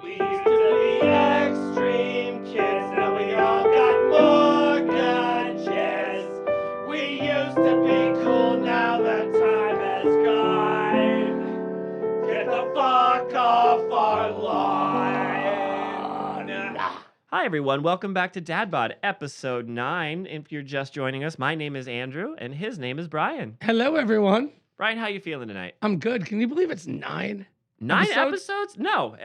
We used to be extreme kids, now we all got mortgages. We used to be cool, now that time has gone. Get the fuck off our lawn. Hi everyone, welcome back to DadBod, episode 9. If you're just joining us, my name is Andrew, and his name is Brian. Hello, everyone. Brian, how you feeling tonight? I'm good. Can you believe it's 9? 9 episodes? No,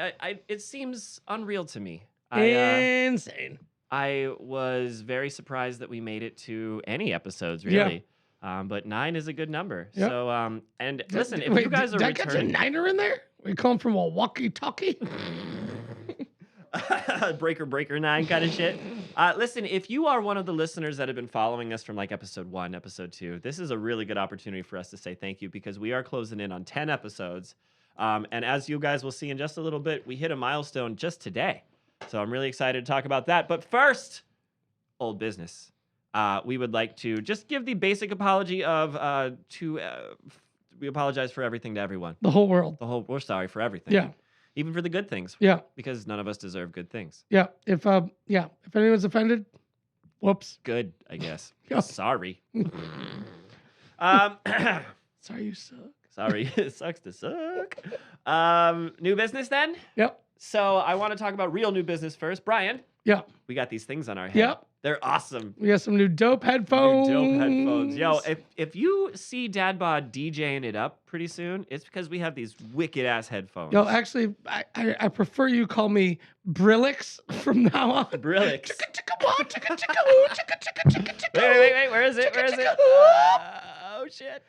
it seems unreal to me. Insane. I was very surprised that we made it to any episodes, really. But 9 is a good number. Yep. So, and listen, if you guys are did I catch a returning... niner in there? We call him from a walkie-talkie? breaker 9 kind of shit. Listen, if you are one of the listeners that have been following us from like episode 1, episode 2, this is a really good opportunity for us to say thank you because we are closing in on 10 episodes. And as you guys will see in just a little bit, we hit a milestone just today. So I'm really excited to talk about that. But first, old business. We would like to just give the basic apology of we apologize for everything to everyone. The whole world. We're sorry for everything. Yeah. Even for the good things. Yeah. Because none of us deserve good things. Yeah. If anyone's offended, whoops. Good, I guess. Yeah. Sorry. Sorry you suck. Sorry, it sucks to suck. New business then? Yep. So I want to talk about real new business first. Brian, Yep. we got these things on our head. Yep. They're awesome. We got some new dope headphones. New dope headphones. Yo, if you see DadBod DJing it up pretty soon, it's because we have these wicked ass headphones. Yo, actually, I prefer you call me Brillix from now on. Brillix. Wait, Wait, where is it? Where is it? Oh shit.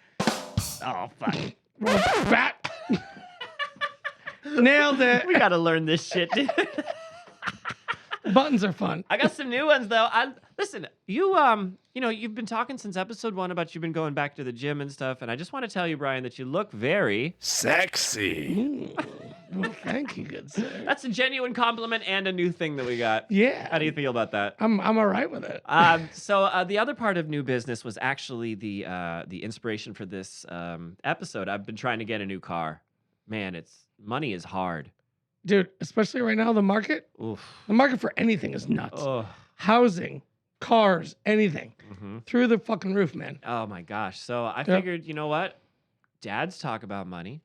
Oh fuck. Bat. Nailed it. We gotta learn this shit, dude. Buttons are fun. I got some new ones though. Listen, you've been talking since episode 1 about you've been going back to the gym and stuff, and I just want to tell you, Brian, that you look very sexy. Well, thank you, good sir. That's a genuine compliment and a new thing that we got. Yeah. How do you feel about that? I'm all right with it. So the other part of new business was actually the inspiration for this episode. I've been trying to get a new car. Man, money is hard. Dude, especially right now, the market for anything is nuts. Oh. Housing, cars, anything. Mm-hmm. Through the fucking roof, man. Oh my gosh. So I figured, you know what? Dads talk about money,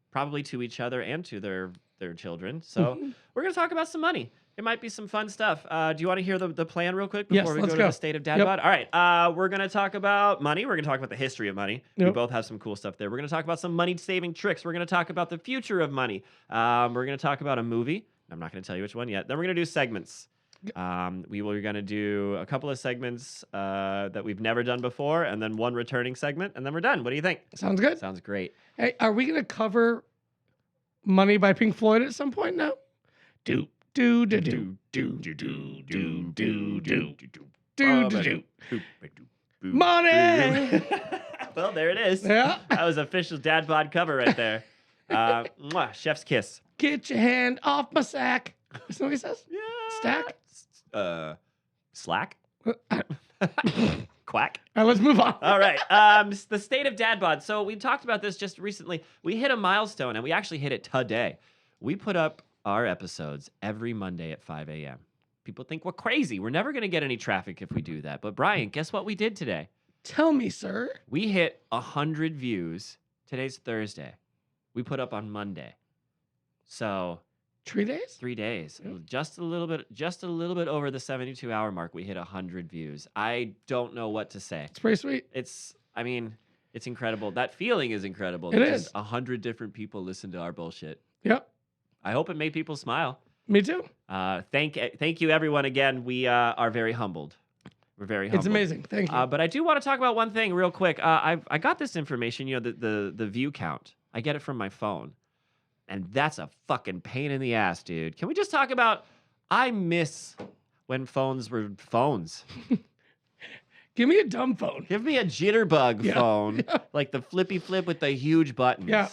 probably to each other and to their children. So we're going to talk about some money. It might be some fun stuff. Do you want to hear the plan real quick before we go to the state of DadBod? All right. We're going to talk about money. We're going to talk about the history of money. Yep. We both have some cool stuff there. We're going to talk about some money-saving tricks. We're going to talk about the future of money. We're going to talk about a movie. I'm not going to tell you which one yet. Then we're going to do segments. We're going to do a couple of segments that we've never done before, and then one returning segment, and then we're done. What do you think? Sounds good. Sounds great. Hey, are we going to cover Money by Pink Floyd at some point now? Do. Money! Well, there it is. Yeah. That was official DadBod cover right there. Chef's kiss. Get your hand off my sack. Is that what he says? Yeah. Stack? Slack? Quack. All right, let's move on. All right. The state of DadBod. So we talked about this just recently. We hit a milestone, and we actually hit it today. We put up our episodes every Monday at 5 a.m. People think we're crazy. We're never going to get any traffic if we do that. But Brian, guess what we did today? Tell me, sir. We hit 100 views. Today's Thursday. We put up on Monday. So 3 days? 3 days. Yeah. Just a little bit over the 72-hour mark. We hit 100 views. I don't know what to say. It's pretty sweet. It's incredible. That feeling is incredible. It that is. Just 100 different people listen to our bullshit. Yep. I hope it made people smile. Me too. Thank you, everyone. Again, we are very humbled. We're very humbled. It's amazing. Thank you. But I do want to talk about one thing real quick. I got this information, the view count. I get it from my phone. And that's a fucking pain in the ass, dude. Can we just talk about, I miss when phones were phones. Give me a dumb phone. Give me a jitterbug phone. Yeah. Like the flippy flip with the huge buttons. Yeah.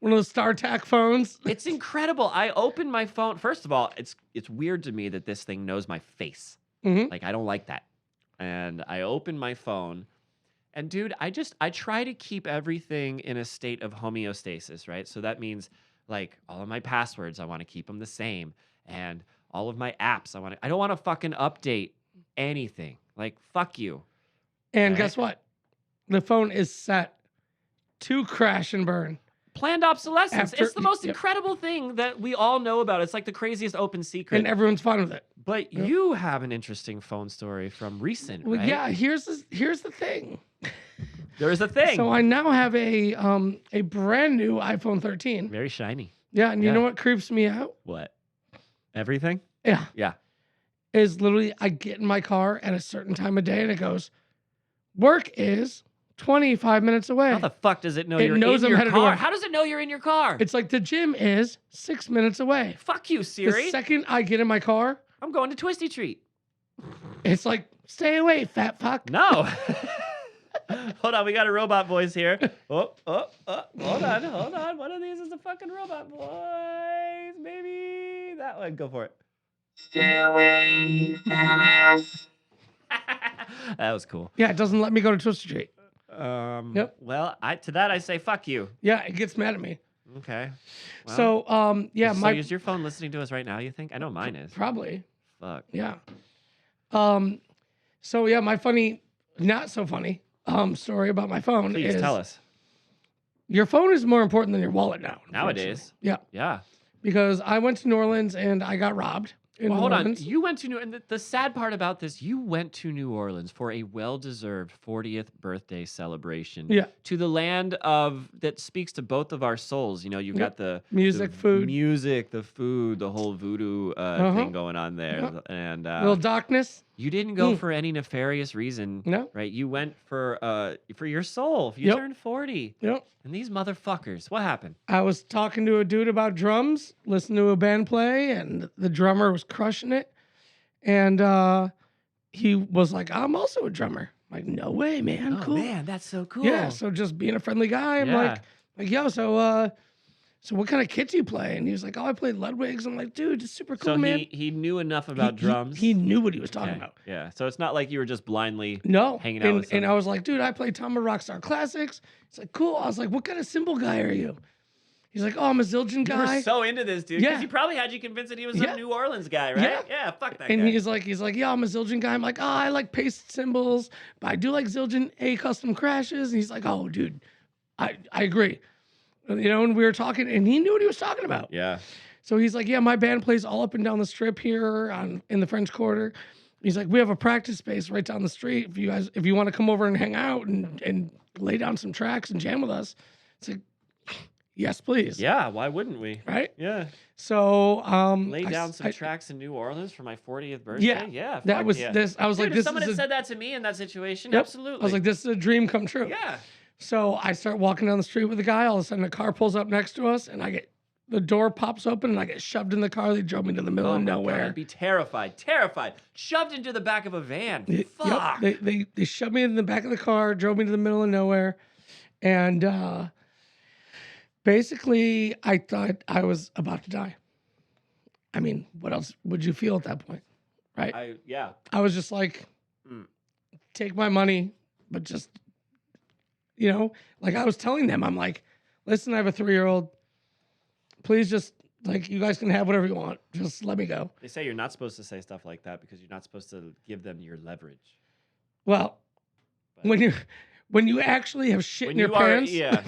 One of those StarTAC phones. It's incredible. I open my phone. First of all, it's weird to me that this thing knows my face. Mm-hmm. Like, I don't like that. And I open my phone, and dude, I try to keep everything in a state of homeostasis, right? So that means like all of my passwords, I want to keep them the same, and all of my apps, I don't want to fucking update anything. Like, fuck you. And Right. guess what? The phone is set to crash and burn. Planned obsolescence. After- It's the most yep. incredible thing that we all know about. It's like the craziest open secret. And everyone's fine with it. But Yep. you have an interesting phone story from recent, Well, right? yeah, here's the thing. There is a thing. So I now have a brand new iPhone 13. Very shiny. Yeah, and you Yeah. know what creeps me out? What? Everything? Yeah. Yeah. Is literally I get in my car at a certain time of day and it goes, work is 25 minutes away. How the fuck does it know It you're knows in I'm your headed to car? work. How does it know you're in your car? It's like the gym is 6 minutes away. Fuck you, The Siri. second I get in my car, I'm going to Twisty Treat. it's like, stay away, fat fuck. No. Hold on, we got a robot voice here. Hold on. One of these is a fucking robot voice. Maybe that one. Go for it. That was cool. Yeah, it doesn't let me go to Twisted Street. Yep. Well, to that I say fuck you. Yeah, it gets mad at me. Okay. Well, So, yeah, so is your phone listening to us right now, you think? I know mine is. probably, Fuck. yeah. So yeah, my funny, not so funny, story about my phone Please is tell us. your phone is more important than your wallet now. Nowadays. unfortunately. Yeah, Yeah. because I went to New Orleans and I got robbed in Well, New hold on. Orleans. You went to New and the sad part about this, you went to New Orleans for a well-deserved 40th birthday celebration. Yeah. To the land of that speaks to both of our souls. You know, you've got the Music, the food. music, the food, the whole voodoo thing going on there. Yeah. And Little darkness. you didn't go for any nefarious reason. No. Right? You went for your soul. You Yep. turned 40. Yep. And these motherfuckers, what happened? I was talking to a dude about drums, listening to a band play, and the drummer was crushing it. And he was like, I'm also a drummer. I'm like, no way, man. Oh Cool. man, that's so cool. Yeah. So just being a friendly guy, I'm Yeah. like, yo, so what kind of kit do you play? And he was like, oh, I play Ludwig's. I'm like, dude, it's super cool, So man. he knew enough about drums. He knew what he was talking Okay, about. Yeah. So it's not like you were just blindly No. hanging out and, with and I someone. was like, dude, I play Tom of Rockstar Classics. It's like, cool. I was like, what kind of cymbal guy are you? He's like, oh, I'm a Zildjian You were guy. so into this dude because Yeah. he probably had you convinced that he was Yeah. a New Orleans guy, right? Yeah. Yeah, fuck that And guy. he's like, yeah, I'm a Zildjian guy. I'm like, oh, I like paste cymbals, but I do like Zildjian A custom crashes. And he's like, oh, dude, I agree. You know, and we were talking, and he knew what he was talking about. Yeah. So he's like, yeah, my band plays all up and down the strip here in the French Quarter. He's like, we have a practice space right down the street. If you want to come over and hang out and lay down some tracks and jam with us, it's like, yes, please. Yeah, why wouldn't we? Right. Yeah. So Lay down some I- tracks in New Orleans for my 40th birthday. Yeah. Yeah. That fuck was yeah. this. I was Dude, like, if this someone is had a, said that to me in that situation, Yep. absolutely. I was like, this is a dream come true. yeah. So I start walking down the street with a guy. All of a sudden, a car pulls up next to us, and the door pops open, and I get shoved in the car. They drove me to the middle Oh of my God, nowhere. I'd be terrified. Shoved into the back of a van. Yep, Fuck. they shoved me in the back of the car, drove me to the middle of nowhere, and basically, I thought I was about to die. I mean, what else would you feel at that point, right? Yeah. I was just like, Mm. take my money, but just, like I was telling them, I'm like, listen, I have a 3-year-old. Please just, like, you guys can have whatever you want. Just let me go. They say you're not supposed to say stuff like that because you're not supposed to give them your leverage. Well, But when you actually have shit when in your you are- pants, yeah.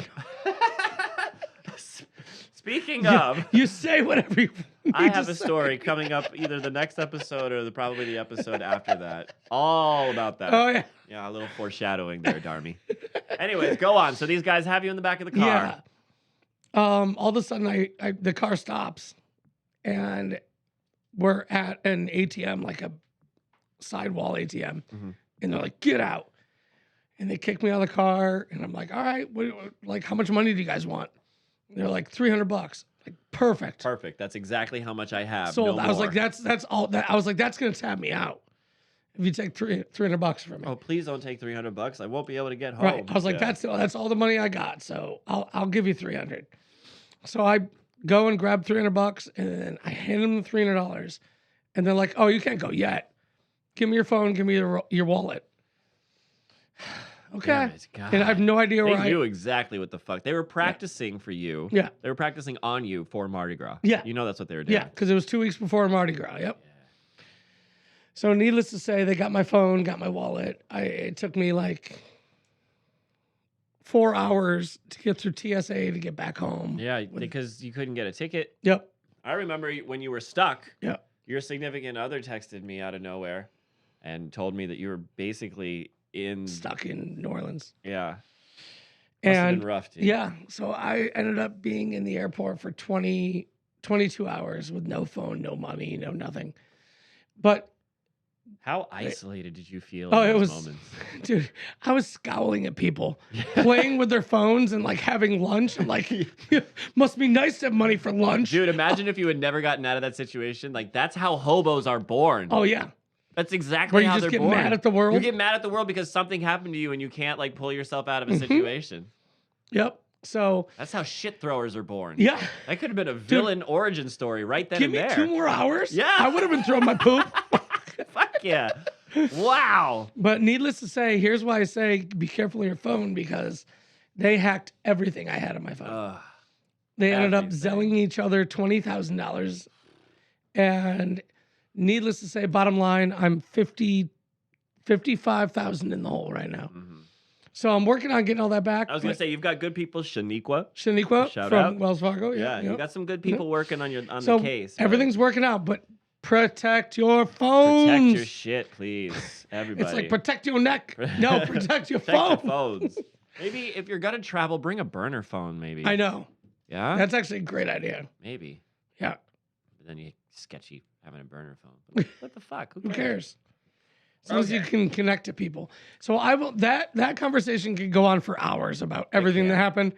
Speaking of, you say whatever you need I have to a say. story coming up either the next episode or probably the episode after that. All about that. Oh, yeah. Yeah, a little foreshadowing there, Darmy. Anyways, go on. So these guys have you in the back of the car. Yeah. All of a sudden, the car stops, and we're at an ATM, like a sidewall ATM, Mhm. and they're like, "Get out!" And they kick me out of the car, and I'm like, "All right, like, how much money do you guys want?" And they're like, $300. Like, perfect. Perfect. That's exactly how much I have. Sold. No I was more. like, that's all. I was like, that's gonna tap me out if you take $300 from me. Oh, please don't take $300. I won't be able to get home. Right. I was like, Yeah. that's all the money I got. So I'll give you 300. So I go and grab $300 and then I hand them the $300. And they're like, oh, you can't go yet. Give me your phone. Give me your wallet. Okay. Damn it, And I have no idea They where knew exactly what the fuck. They were practicing for you. Yeah. They were practicing on you for Mardi Gras. Yeah. You know that's what they were doing. Yeah, because it was 2 weeks before Mardi Gras. Yep. So needless to say, they got my phone, got my wallet. It took me like 4 hours to get through TSA to get back home. Yeah, because you couldn't get a ticket. Yep. I remember when you were stuck. Yep. Your significant other texted me out of nowhere and told me that you were basically Stuck in New Orleans. Yeah. Must have And been rough, dude. yeah, so I ended up being in the airport for 22 hours with no phone, no money, no nothing. But How isolated did you feel oh, in it those was, moments? dude, I was scowling at people playing with their phones and like having lunch. I'm like, must be nice to have money for lunch. Dude, imagine if you had never gotten out of that situation. Like, that's how hobos are born. Oh, yeah. That's exactly Where you how just they're get born. mad at the world? You get mad at the world because something happened to you and you can't like pull yourself out of a situation. Yep. So That's how shit throwers are born. yeah, That could have been a villain origin story right then give and me there. 2 more hours. Yeah. I would have been throwing my poop. Fuck yeah. Wow. But needless to say, here's why I say be careful of your phone, because they hacked everything I had on my phone. Ugh. They ended up everything. selling each other $20,000. And needless to say, bottom line, I'm 55,000 in the hole right now. Mhm. So I'm working on getting all that back. I was gonna say you've got good people, Shaniqua. Shaniqua Shout from out. Wells Fargo. Yeah, Yeah, you yep. got some good people working on So the case. but everything's working out, but protect your phones. protect your shit, please. Everybody. It's like protect your neck. No, protect your Protect phone. the phones. Maybe if you're gonna travel, bring a burner phone. Maybe. I know. Yeah. That's actually a great idea. Maybe. Yeah. But then you sketchy having a burner phone. But what the fuck? Who cares? As long as you can connect to people. So I will that conversation could go on for hours about everything that can. happened.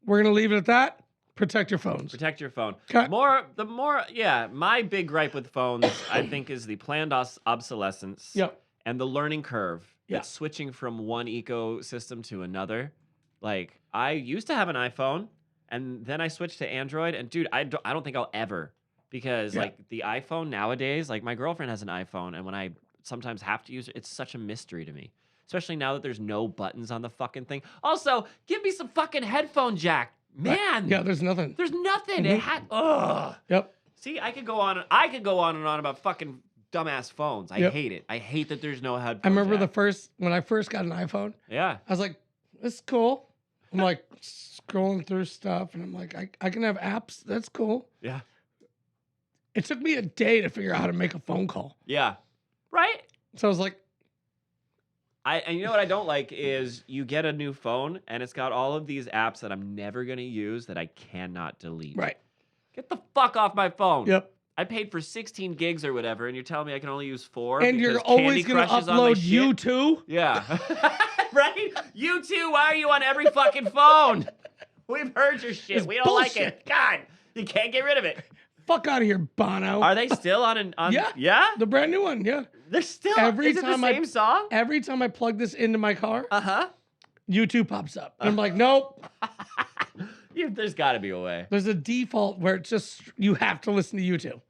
We're gonna leave it at that. Protect your phones. Protect your phone. 'Kay. My big gripe with phones, I think, is the planned obsolescence. Yep. And the learning curve. Yeah. That's switching from one ecosystem to another. Like, I used to have an iPhone, and then I switched to Android. And dude, I don't think I'll ever, because Yeah. like the iPhone nowadays, like my girlfriend has an iPhone, and when I sometimes have to use it, it's such a mystery to me. Especially now that there's no buttons on the fucking thing. Also, give me some fucking headphone jack. Man. Yeah, there's nothing. There's nothing. It had. Ugh. Yep. See, I could go on and on about fucking dumbass phones. I Yep. hate it. I hate that there's no headphone. I remember jack. when I first got an iPhone, Yeah. I was like, this is cool. I'm like scrolling through stuff and I'm like, I can have apps. That's cool. Yeah. It took me a day to figure out how to make a phone call. Yeah. Right? So I was like, And you know what I don't like is you get a new phone and it's got all of these apps that I'm never gonna use that I cannot delete. right. Get the fuck off my phone. Yep. I paid for 16 gigs or whatever, and you're telling me I can only use 4. And you're because always Candy going to Crush is on my upload shit? YouTube. Yeah. Right? You too. Why are you on every fucking phone? We've heard your shit. It's We don't like bullshit. it. God, you can't get rid of it. Fuck out of here, Bono. Are they still on Yeah. Yeah? The brand new one, yeah. They're still Every Is it the time I- same song? Every time I plug this into my car, Uh-huh. YouTube pops up. And I'm like, nope. There's gotta be a way. There's a default where it's just, you have to listen to YouTube.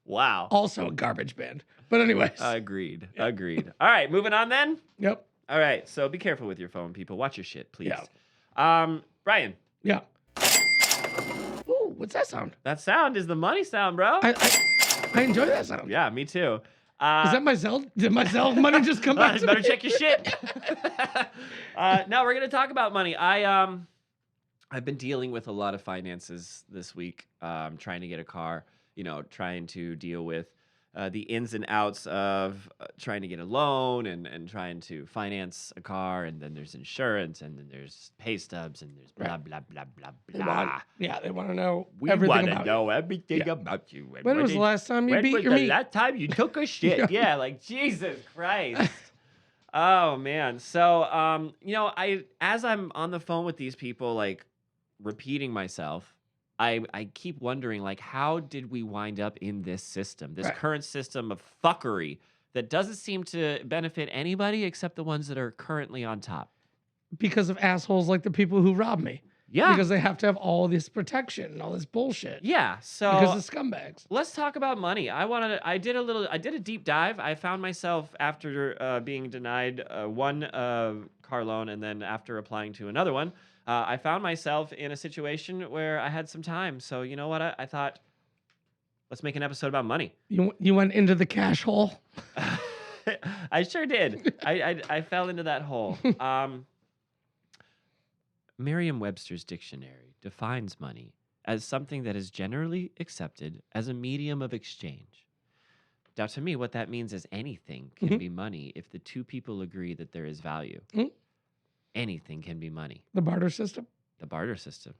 Wow. Also a garbage band. But anyways. Agreed. Agreed. All right, moving on then. Yep. All right, so be careful with your phone, people. Watch your shit, please. Yeah. Brian, Yeah. Ooh, what's that sound? that sound is the money sound, bro. I enjoy that sound. Yeah, me too. Is that my Zelle? Did my Zelle money just come back to better me? check your shit. No, we're gonna talk about money. I've been dealing with a lot of finances this week. Trying to get a car. Trying to deal with the ins and outs of trying to get a loan and trying to finance a car, and then there's insurance, and then there's pay stubs, and there's blah blah blah blah blah. They want to know We everything want to about know everything Yeah. about you. And When was the last time you when beat was your the meat? last time you took a shit? Yeah, like Jesus Christ. Oh man. So as I'm on the phone with these people, like repeating myself, I keep wondering, like, how did we wind up in this system, this Right. current system of fuckery that doesn't seem to benefit anybody except the ones that are currently on top? because of assholes like the people who robbed me. Yeah. Because they have to have all this protection and all this bullshit. Yeah. So Because of scumbags. let's talk about money. I did a deep dive. I found myself after being denied one car loan, and then after applying to another one, I found myself in a situation where I had some time. So you know what? I thought, let's make an episode about money. You went into the cash hole. I sure did. I fell into that hole. Merriam-Webster's dictionary defines money as something that is generally accepted as a medium of exchange. Now, to me, what that means is anything can be money if the two people agree that there is value. Anything can be money. The barter system. The barter system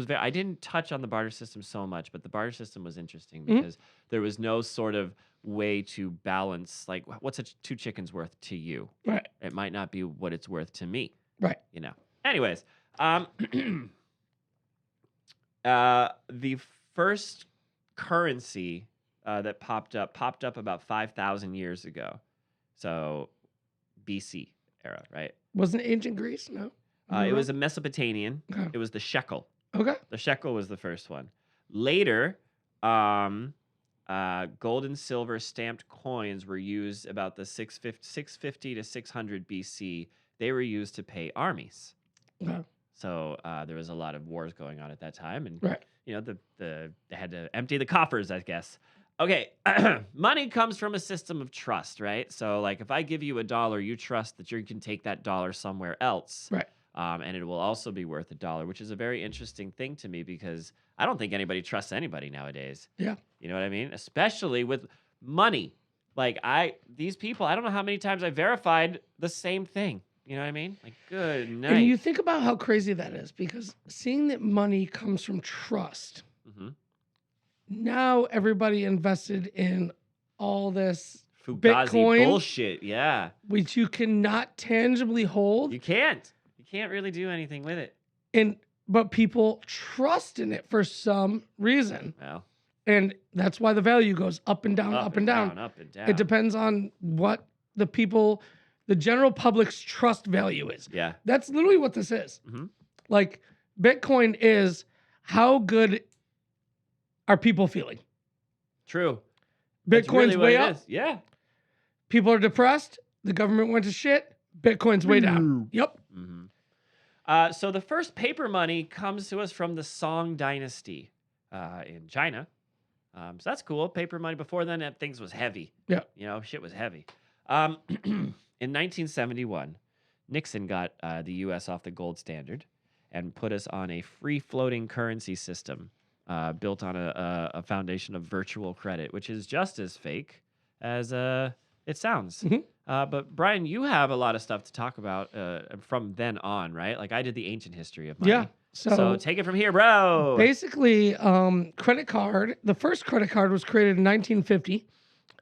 I didn't touch on the barter system so much, but the barter system was interesting because there was no sort of way to balance, like, what's two chickens worth to you? Right. It might not be what it's worth to me. Right. You know. Anyways, the first currency that popped up about 5,000 years ago. So BC era, right? Wasn't it ancient Greece? No. It was a Mesopotamian. Okay. It was the shekel. Okay. The shekel was the first one. Later, gold and silver stamped coins were used about the 650 to 600 BC. They were used to pay armies. Okay. So there was a lot of wars going on at that time, and Right. you know they had to empty the coffers, I guess. Okay, money comes from a system of trust, right? So like if I give you $1, you trust that you can take that dollar somewhere else, Right. And it will also be worth $1, which is a very interesting thing to me because I don't think anybody trusts anybody nowadays. Yeah. You know what I mean? Especially with money. Like these people, I don't know how many times I verified the same thing. You know what I mean? Like, good night. And you think about how crazy that is because seeing that money comes from trust. Now everybody invested in all this Fugazi Bitcoin, bullshit. Yeah. which you cannot tangibly hold. You can't really do anything with it. But people trust in it for some reason. Well, And that's why the value goes up and down, up and down. up and down. It depends on what the general public's trust value is. Yeah. That's literally what this is. Mhm. Like Bitcoin is how good are people feeling? True. That's Bitcoin's really what way it up. is. Yeah. People are depressed. The government went to shit. Bitcoin's way down. Yep. So the first paper money comes to us from the Song Dynasty in China. So that's cool. Paper money. Before then, things was heavy. Yeah. You know, shit was heavy. In 1971, Nixon got the U.S. off the gold standard and put us on a free-floating currency system built on a foundation of virtual credit, which is just as fake as it sounds. But Brian, you have a lot of stuff to talk about from then on, right? Like I did the ancient history of money. Yeah. So take it from here, bro. Basically, credit card. The first credit card was created in 1950.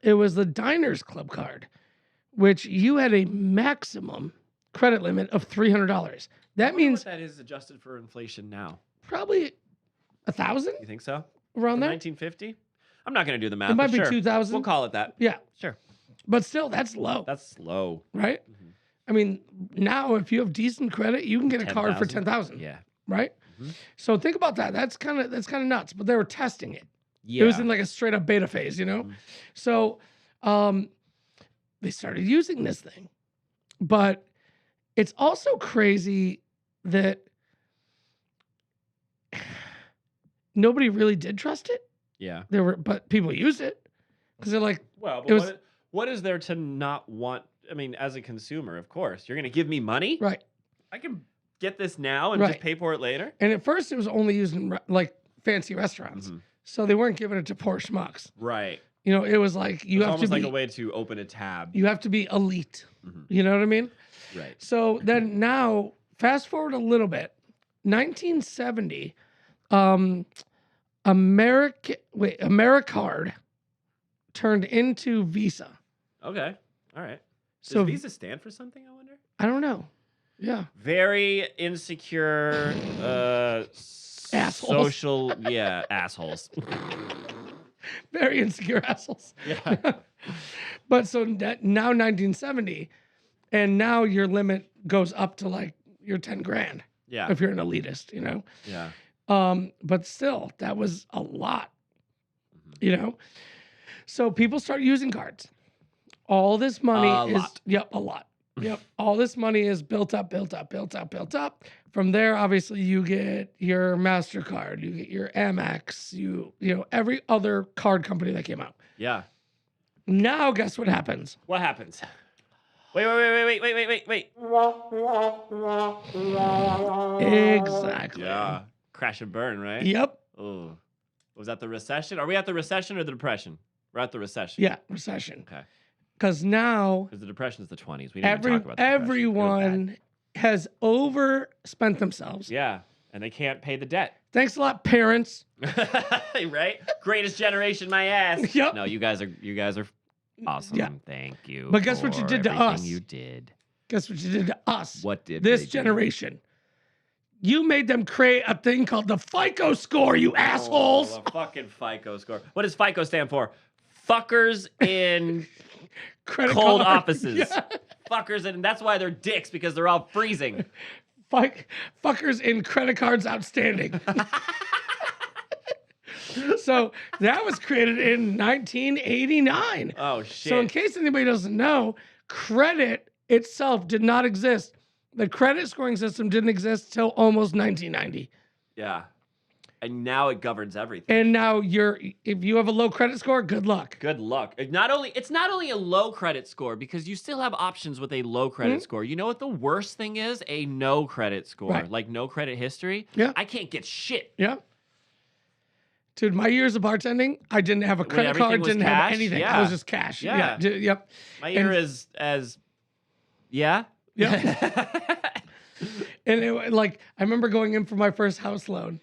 It was the Diners Club card, which you had a maximum credit limit of $300. That means what that is adjusted for inflation now. probably 1,000 You think so? around there. 1950? I'm not going to do the math. It might but be sure. 2,000. We'll call it that. Yeah, Sure. but still, that's low, That's low. right? I mean, now if you have decent credit, you can get a card for 10,000. Yeah. Right. So think about that. That's kind of nuts. But they were testing it. Yeah. It was in like a straight up beta phase, you know? So they started using this thing. But it's also crazy that nobody really did trust it. Yeah. But people used it because they're like, Well, It but was- what is there to not want? I mean, as a consumer, of course, you're going to give me money. right. I can get this now and Right. just pay for it later. And at first it was only used in like fancy restaurants. So they weren't giving it to poor schmucks. Right. You know, it was like you It's have to almost be like a way to open a tab. you have to be elite. You know what I mean? Right. So then now, fast forward a little bit, 1970, AmeriCard turned into Visa. Okay. All right. Does So Visa stand for something, I wonder? I don't know. Yeah. Very insecure, Assholes. social, assholes. Very insecure assholes. Yeah. But so now 1970, and now your limit goes up to like your 10 grand. Yeah. if you're an elitist, you know. Yeah. But still, that was a lot, Mhm. you know. So people start using cards. All this money A is lot. a lot. Yep. All this money is built up. From there, obviously, you get your MasterCard, you get your Amex, you know, every other card company that came out. Yeah. Now, guess what happens? What happens? Wait. Exactly. Yeah. Crash and burn, right? Yep. Oh. Was that the recession? Are we at the recession or the depression? We're at the recession. Yeah, recession. Okay. Because now Because the depression is the 20s. We didn't even talk about the depression. It was bad. everyone has overspent themselves. Yeah. And they can't pay the debt. Thanks a lot, parents. Right? Greatest generation, my ass. Yep. No, you guys are awesome. Yeah. Thank you. But guess what you for did to everything us? You did. Guess what you did to us? What did This they do? generation? You made them create a thing called the FICO score, you assholes. Oh, a fucking FICO score. What does FICO stand for? Fuckers in Credit cold card. offices. Yeah. Fuckers, and that's why they're dicks, because they're all freezing. Fuckers in credit cards outstanding. So that was created in 1989. Oh, shit. So in case anybody doesn't know, credit itself did not exist. The credit scoring system didn't exist till almost 1990. Yeah. And now it governs everything. And now if you have a low credit score, good luck. Good luck. It's not only a low credit score, because you still have options with a low credit score. You know what the worst thing is? A no credit score. Right. Like no credit history. Yeah. I can't get shit. Yeah. Dude, my years of bartending, I didn't have a credit everything card, was didn't cash? have anything. Yeah. I was just cash. Yeah. Yep. My year And- is as yeah. Yeah. And I remember going in for my first house loan.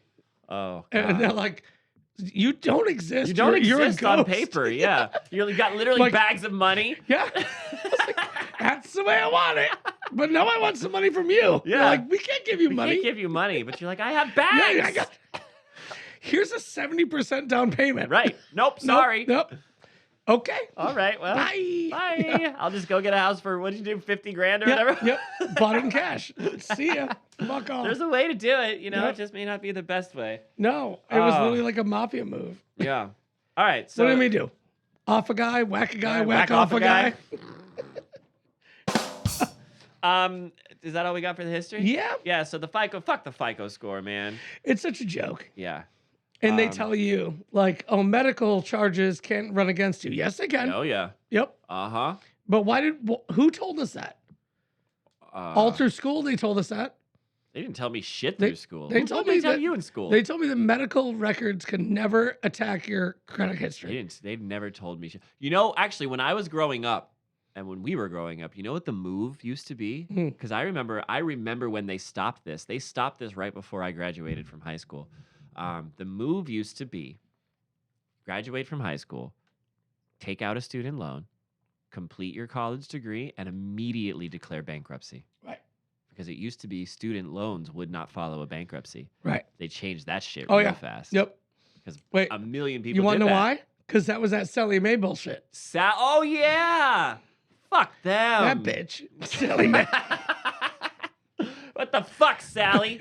Oh. And God. they're like, you don't exist. You don't You're a exist on ghost." paper, yeah. You got literally Like- bags of money. Yeah. I was like, that's the way I want it. But now I want some money from you. Yeah. They're like, we can't give you We money. can't give you money, but you're like, I have bags. Yeah, I got. Here's a 70% down payment. Right. Nope. Nope, Sorry. Nope. Okay. All right. Well. Bye. Bye. Yeah. I'll just go get a house for what did you do, 50 grand or Yep, whatever. yep. Bought it in cash. See ya. Fuck off. There's a way to do it, you know. Yep. It just may not be the best way. No, it was Oh. literally like a mafia move. Yeah. All right. So What did we do? Off a guy, whack a guy, whack off a guy. Is that all we got for the history? Yeah, Yeah. So the fuck the FICO score, man. it's such a joke. Yeah. And they Um, tell you, like, oh, medical charges can't run against you. Yes, they can. Oh yeah. Yep. Uh-huh. But who told us that? All through school, they told us that. They didn't tell me shit They- through school. they Who told did me tell that- you in school. They told me that medical records can never attack your credit history. They never told me shit. You know, actually, when I was growing up, and when we were growing up, you know what the move used to be? Hmm. Because I remember when they stopped this. They stopped this right before I graduated from high school. The move used to be graduate from high school, take out a student loan, complete your college degree, and immediately declare bankruptcy. Right. Because it used to be student loans would not follow a bankruptcy. Right. They changed that shit Oh, real yeah. fast. Yep. Because Wait, a million people you want did to know that. why? Because that was that Sally Mae bullshit. Oh, yeah. Fuck them. That bitch. Sally Mae. What the fuck, Sally?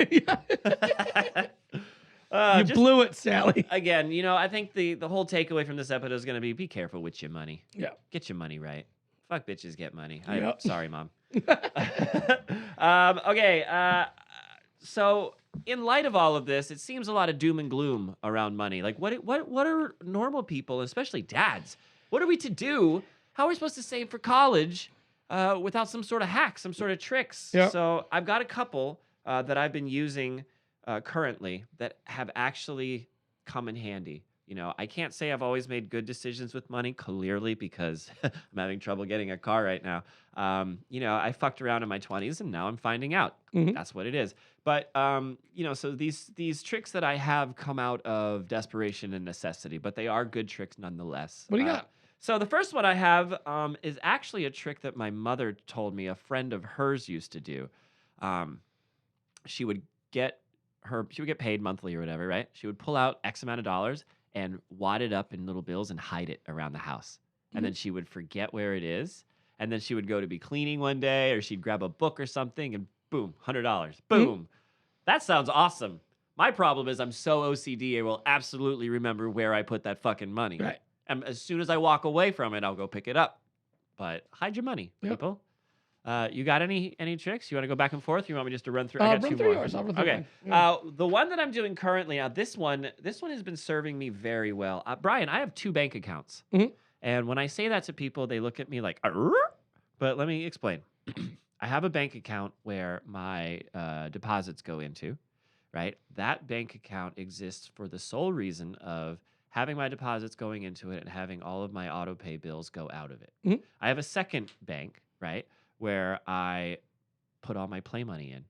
You Just- blew it, Sally. Again, you know, I think the whole takeaway from this episode is going to be careful with your money. Yeah. Get your money right. Fuck bitches, get money. Yep. Sorry, Mom. Okay. So in light of all of this, it seems a lot of doom and gloom around money. Like, what are normal people, especially dads? What are we to do? How are we supposed to save for college without some sort of hack, some sort of tricks? Yep. So I've got a couple that I've been using currently that have actually come in handy. You know, I can't say I've always made good decisions with money, clearly, because I'm having trouble getting a car right now. You know, I fucked around in my 20s, and now I'm finding out. Mhm. That's what it is. But, you know, so these tricks that I have come out of desperation and necessity, but they are good tricks nonetheless. What do you got? So the first one I have is actually a trick that my mother told me a friend of hers used to do. She would get paid monthly or whatever, right? She would pull out X amount of dollars and wad it up in little bills and hide it around the house. And then she would forget where it is. And then she would go to be cleaning one day, or she'd grab a book or something and boom, $100. Boom. That sounds awesome. My problem is I'm so OCD, I will absolutely remember where I put that fucking money. Right. And as soon as I walk away from it, I'll go pick it up. But hide your money, Yep. people. You got any tricks? You want to go back and forth? You want me just to run through? I'll I got run two through more. yours. I'll run through Okay. mine. Yeah. The one that I'm doing currently, now this one has been serving me very well. Brian, I have 2 bank accounts. Mhm. And when I say that to people, they look at me like, "Arr?" But let me explain. I have a bank account where my deposits go into, right? That bank account exists for the sole reason of having my deposits going into it and having all of my auto pay bills go out of it. Mhm. I have a second bank, right, where I put all my play money in.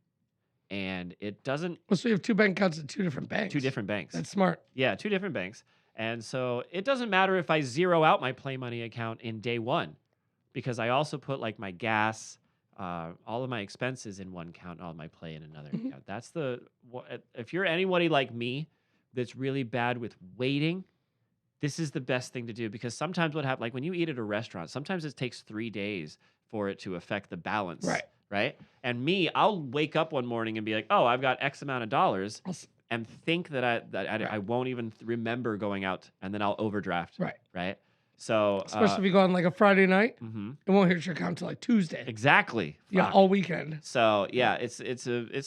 And it doesn't, Well, so you have 2 bank accounts at 2 different banks. 2 different banks. That's smart. Yeah, 2 different banks. And so it doesn't matter if I zero out my play money account in day 1 because I also put like my gas, all of my expenses in one account, and all of my play in another Mhm. account. That's if you're anybody like me that's really bad with waiting, this is the best thing to do because sometimes what happens, like when you eat at a restaurant, sometimes it takes 3 days for it to affect the balance. Right. Right. And me, I'll wake up one morning and be like, oh, I've got X amount of dollars I'll s- and think that I won't even remember going out and then I'll overdraft. Right. Right. So, Especially if you go on like a Friday night, mhm. it won't hit your account until like Tuesday. Exactly. Yeah, Fuck. all weekend. So yeah, it's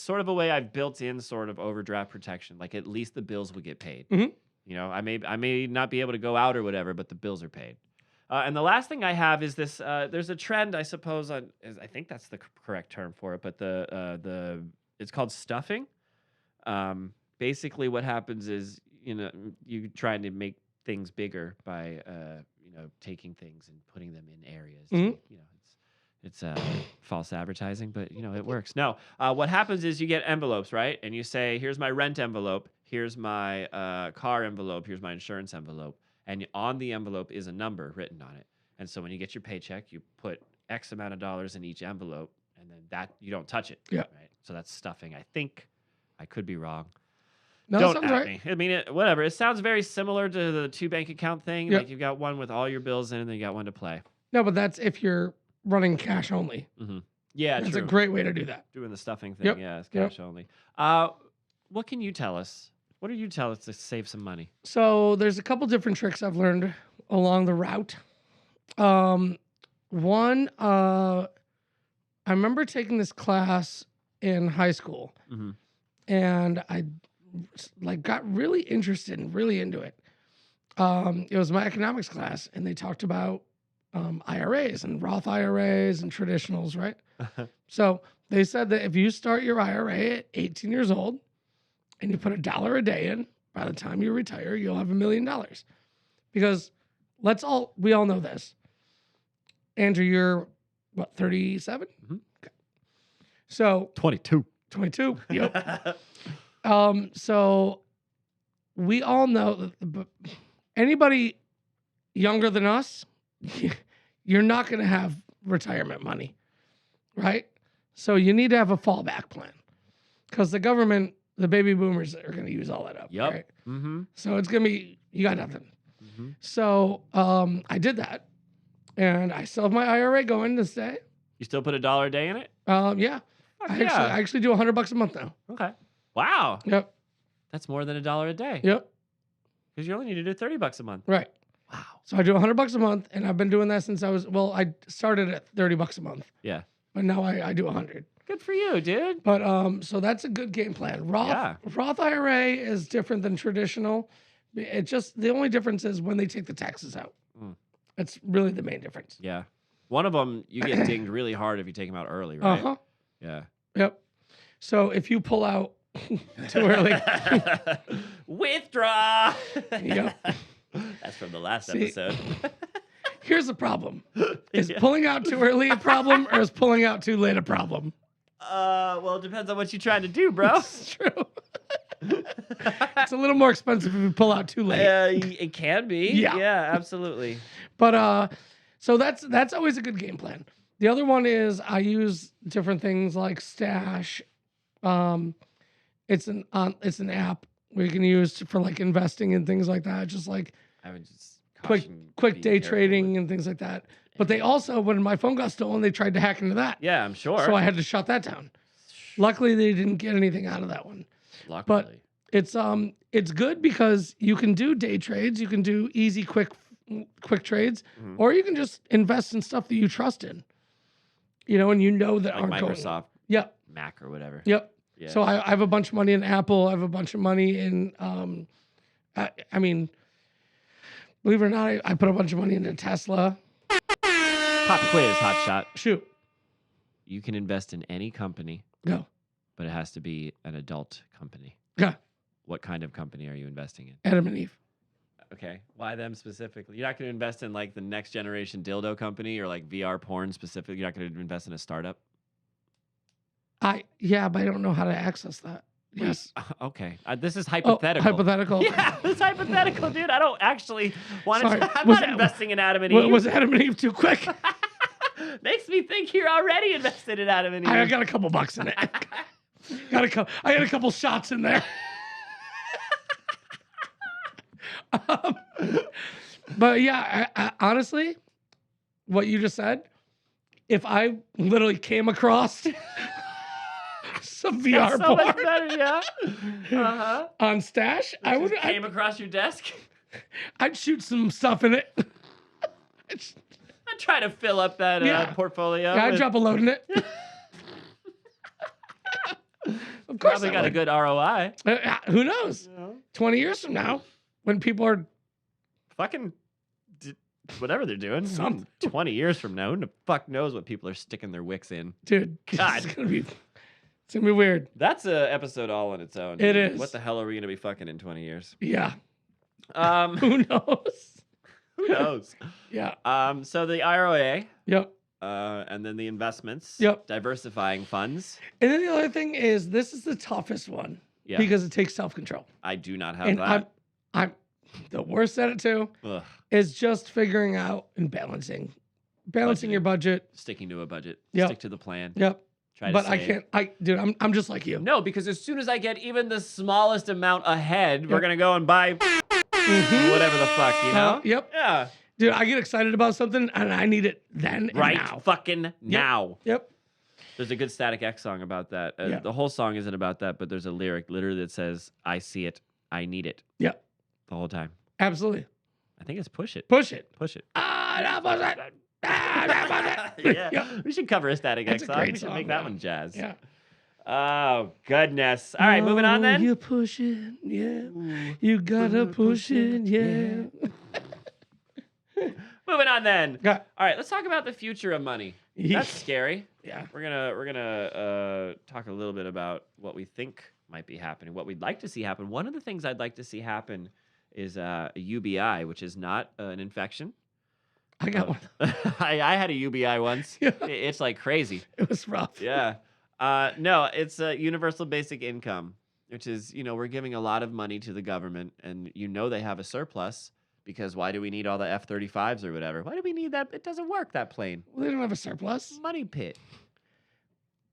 sort of a way I've built in sort of overdraft protection. Like at least the bills would get paid. Mhm. You know, I may not be able to go out or whatever, but the bills are paid. And the last thing I have is this. There's a trend, I suppose. I think that's the correct term for it, but it's called stuffing. Basically, what happens is you trying to make things bigger by taking things and putting them in areas. Mhm. It's false advertising, but it works. No, what happens is you get envelopes, right? And you say, here's my rent envelope, here's my car envelope, here's my insurance envelope. And on the envelope is a number written on it. And so when you get your paycheck, you put X amount of dollars in each envelope, and then that you don't touch it. Yeah. Right. So that's stuffing. I think I could be wrong. No, Don't that sounds at right. me. I mean, whatever. It sounds very similar to the 2 bank account thing. Yeah. Like you've got one with all your bills in, and then you got one to play. No, but that's if you're running cash only. Mm-hmm. Yeah, That's true. a great way to do that. Doing the stuffing thing. Yep. Yeah, it's Yep. cash only. What can you tell us? What do you tell us to save some money? So there's a couple different tricks I've learned along the route. One, I remember taking this class in high school, Mm-hmm. and I got really interested and really into it. It was my economics class, and they talked about IRAs and Roth IRAs and traditionals, right? So they said that if you start your IRA at 18 years old and you put $1 a day in, by the time you retire, you'll have $1 million. Because we all know this. Andrew, you're what, 37? Mhm. Okay. So 22. 22. Yep. So we all know that anybody younger than us, you're not going to have retirement money, right? So you need to have a fallback plan because the government, the baby boomers are going to use all that up. Yep. Right? Mm-hmm. So it's going to be, you got nothing. Mm-hmm. So I did that, and I still have my IRA going this day. You still put $1 a day in it? Yeah. Fuck I yeah. actually do $100 a month now. Okay. Wow. Yep. That's more than $1 a day. Yep. Because you only need to do $30 a month. Right. Wow. So I do $100 a month, and I've been doing that since I started at $30 a month, Yeah. but now I do 100. Good for you, dude. But so that's a good game plan. Yeah. Roth IRA is different than traditional. It just, the only difference is when they take the taxes out. Mm. That's really the main difference. Yeah. One of them, you get dinged really hard if you take them out early, right? Uh-huh. Yeah. Yep. So if you pull out too early, Withdraw. Yep. That's from the last See? episode. Here's the problem. Is Yeah. pulling out too early a problem, or is pulling out too late a problem? Well, it depends on what you're trying to do, bro. It's true. It's a little more expensive if you pull out too late. It can be. Yeah. Yeah, absolutely. But so that's always a good game plan. The other one is I use different things like Stash. It's an app where you can use for like investing and things like that. Just like I would just quick caution day being careful trading with- and things like that. But they also, when my phone got stolen, they tried to hack into that. Yeah, I'm sure. So I had to shut that down. Luckily, they didn't get anything out of that one. Luckily. It's good because you can do day trades, you can do easy, quick trades, Mhm. or you can just invest in stuff that you trust in. You know, and you know that Like aren't going. Microsoft, Yep. Mac or whatever. Yep. Yeah. So I have a bunch of money in Apple. I have a bunch of money in. I mean, believe it or not, I put a bunch of money into Tesla. Pop quiz, hotshot. Shoot, You can invest in any company, go. but it has to be an adult company. Yeah. What kind of company are you investing in? Adam and Eve. Okay. Why them specifically? You're not going to invest in like the next generation dildo company or like VR porn specifically. You're not going to invest in a startup. Yeah, but I don't know how to access that. Yes. Okay. This is Oh, hypothetical. hypothetical. Yeah, it's hypothetical, dude. I don't actually want Sorry, to. I'm was not that- investing in Adam and Eve. Was Adam and Eve too quick? Makes me think you're already invested in Adam and Eve. I got a couple bucks in it. I got a couple shots in there. But yeah, I honestly, what you just said, if I literally came across some VR That's so much porn better, yeah. Uh-huh. on Stash, Came across your desk. I'd shoot some stuff in it. I try to fill up that Yeah. portfolio. Yeah, I'd with- drop a load in it. Of course, Probably I got a would. good ROI. Who knows? 20 years from now, when people are Fucking whatever they're doing. Something. 20 years from now, who the fuck knows what people are sticking their wicks in? dude, God. it's gonna be weird. That's a episode all on its own. It dude. is. What the hell are we gonna be fucking in 20 years? Yeah. Who Who knows? knows? Yeah. So the IRA, Yep. and then the investments. Yep. Diversifying funds. And then the other thing is, this is the toughest one Yeah. because it takes self-control. I do not have And that. I'm the worst at it too. Ugh. Is just figuring out and balancing Budgeting. your budget. Sticking to a budget. Yep. Stick to the plan. Yep. Try to But I save. can't. Dude, I'm just like you. No, because as soon as I get even the smallest amount ahead, we're Yep. gonna go and buy Mhm. whatever the fuck, you know? Yep. Yeah. Dude, I get excited about something and I need it then and Right now. fucking now. Yep. There's a good Static X song about that. Yeah. The whole song isn't about that, but there's a lyric literally that says, I see it, I need it. Yep. The whole time. Absolutely. I think it's Push It. Push it. Push It. That was it. That was it. Yeah. Yep. We should cover a Static That's X a song. great We should song, make that yeah. one jazz. Yeah. Oh, goodness. All right, moving on Oh, then. You push it, yeah. You gotta push it, yeah. Moving on then. Yeah. All right, let's talk about the future of money. That's scary. Yeah. We're gonna talk a little bit about what we think might be happening, what we'd like to see happen. One of the things I'd like to see happen is a UBI, which is not an infection. I got one. I had a UBI once. Yeah. It's like crazy. It was rough. Yeah. No, it's a universal basic income, which is, we're giving a lot of money to the government, and they have a surplus. Because why do we need all the F-35s or whatever? Why do we need that? It doesn't work, that plane. Well, they don't have a surplus. Money pit.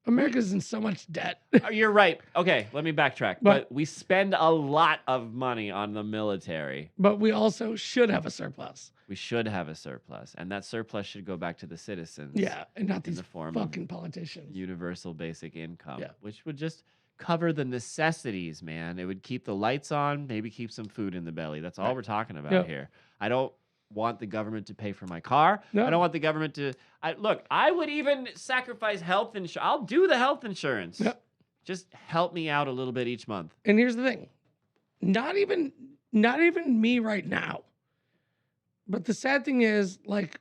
America's in so much debt. Oh, you're right. Okay, let me backtrack. But- But we spend a lot of money on the military. But we also should have a surplus. We should have a surplus, and that surplus should go back to the citizens. Yeah, and not In these the form of fucking politicians. Universal basic income, Yeah. which would just cover the necessities, man. It would keep the lights on, maybe keep some food in the belly. That's all Right. we're talking about Yeah. here. I don't want the government to pay for my car. No. I don't want the government to. Look, I would even sacrifice health insurance. I'll do the health insurance. Yep. Just help me out a little bit each month. And here's the thing. Not even me right now. But the sad thing is, like,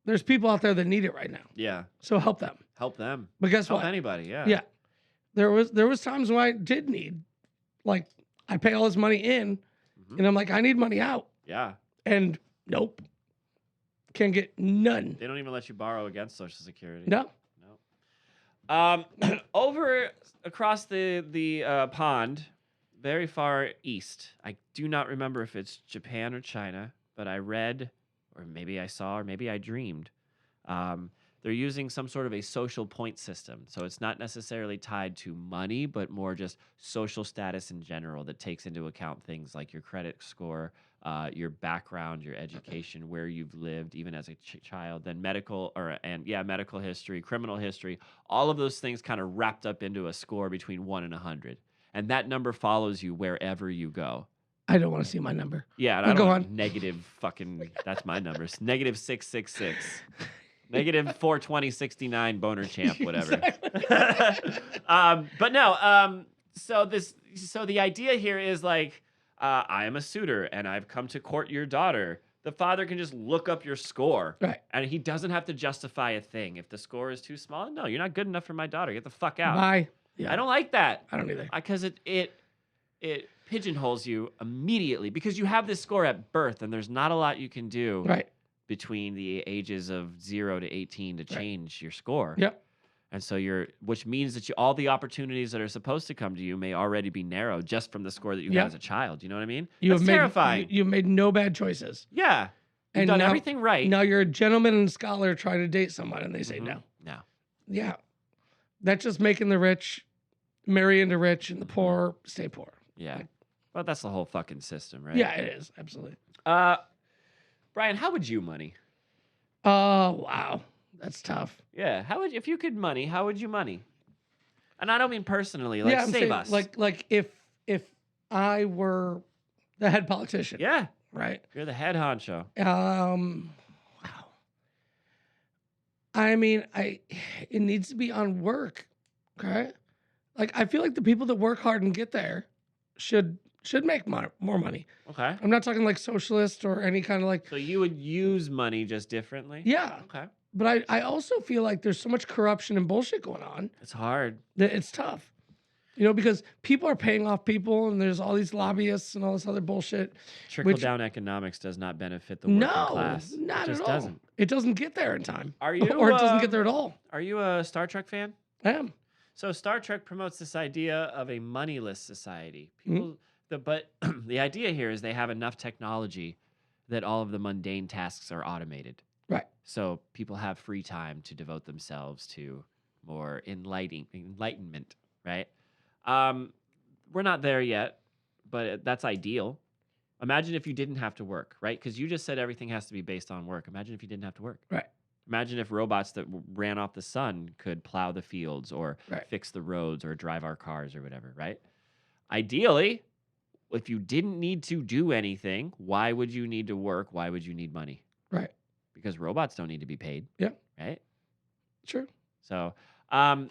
there's people out there that need it right now. Yeah. So help them. Help them. But guess Help what? anybody. Yeah. Yeah. There was times when I did need, like, I pay all this money in, Mhm. and I'm like, I need money out. Yeah. And nope. Can't get none. They don't even let you borrow against Social Security. No. Over across the pond, very far east. I do not remember if it's Japan or China, but I read, or maybe I saw, or maybe I dreamed. They're using some sort of a social point system. So it's not necessarily tied to money, but more just social status in general that takes into account things like your credit score, your background, your education, where you've lived, even as a child, then medical medical history, criminal history, all of those things kind of wrapped up into a score between 1 and 100. And that number follows you wherever you go. I don't want to see my number. Yeah, and Well, I don't go want on. negative fucking, that's my numbers. Negative 666. Negative 42069 boner champ, whatever. But no, so the idea here is like, I am a suitor and I've come to court your daughter. The father can just look up your score. Right. And he doesn't have to justify a thing. If the score is too small, no, you're not good enough for my daughter. Get the fuck out. Bye. Yeah. I don't like that. I don't either. Because it pigeonholes you immediately because you have this score at birth and there's not a lot you can do Right. between the ages of 0 to 18 to change your score. Yep. And so which means that all the opportunities that are supposed to come to you may already be narrowed just from the score that you had as a child. You know what I mean? That's terrifying. You've made no bad choices. Yeah. You've And done now- everything right. Now you're a gentleman and scholar trying to date someone and they say no. No. Yeah. That's just making the rich marry into rich and the poor stay poor. Yeah. Well, that's the whole fucking system, right? Yeah, it is. Absolutely. Brian, how would you money? Oh, wow. That's tough. Yeah. If you could money, how would you money? And I don't mean personally, like I'm save saying, us. Like if I were the head politician. Yeah. Right. You're the head honcho. Wow. I mean, it needs to be on work. Okay. Like I feel like the people that work hard and get there should make more money. Okay. I'm not talking like socialist or any kind of like. So you would use money just differently? Yeah. Okay. But I also feel like there's so much corruption and bullshit going on It's hard. that it's tough. You know, because people are paying off people and there's all these lobbyists and all this other bullshit. Trickle-down economics does not benefit the working class. Not It just at all. doesn't. It doesn't get there in time. Are you? Or it doesn't get there at all. Are you a Star Trek fan? I am. So Star Trek promotes this idea of a moneyless society. Mm-hmm. But the idea here is they have enough technology that all of the mundane tasks are automated. Right. So people have free time to devote themselves to more enlightenment, right? We're not there yet, but that's ideal. Imagine if you didn't have to work, right? Because you just said everything has to be based on work. Imagine if you didn't have to work. Right. Imagine if robots that ran off the sun could plow the fields or fix the roads or drive our cars or whatever, right? Ideally, if you didn't need to do anything, why would you need to work? Why would you need money? Right. Because robots don't need to be paid. Yeah. Right? Sure. So, down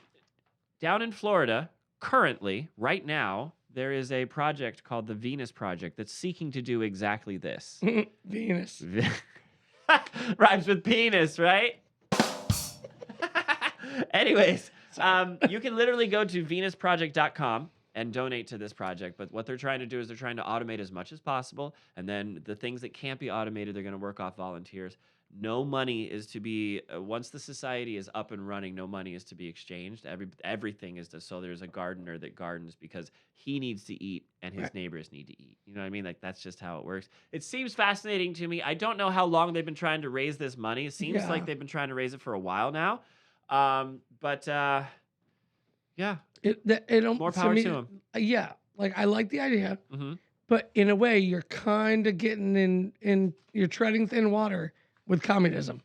in Florida, currently, right now, there is a project called the Venus Project that's seeking to do exactly this. Venus. Rhymes with penis, right? Anyways, you can literally go to venusproject.com and donate to this project. But what they're trying to do is they're trying to automate as much as possible. And then the things that can't be automated, they're going to work off volunteers. No money is to be, once the society is up and running, no money is to be exchanged. Everything is to, so there's a gardener that gardens because he needs to eat and his neighbors need to eat. You know what I mean? Like, that's just how it works. It seems fascinating to me. I don't know how long they've been trying to raise this money. It seems like they've been trying to raise it for a while now. Yeah. More power to them. Yeah. Like, I like the idea, Mm-hmm. but in a way, you're kind of getting you're treading thin water with communism.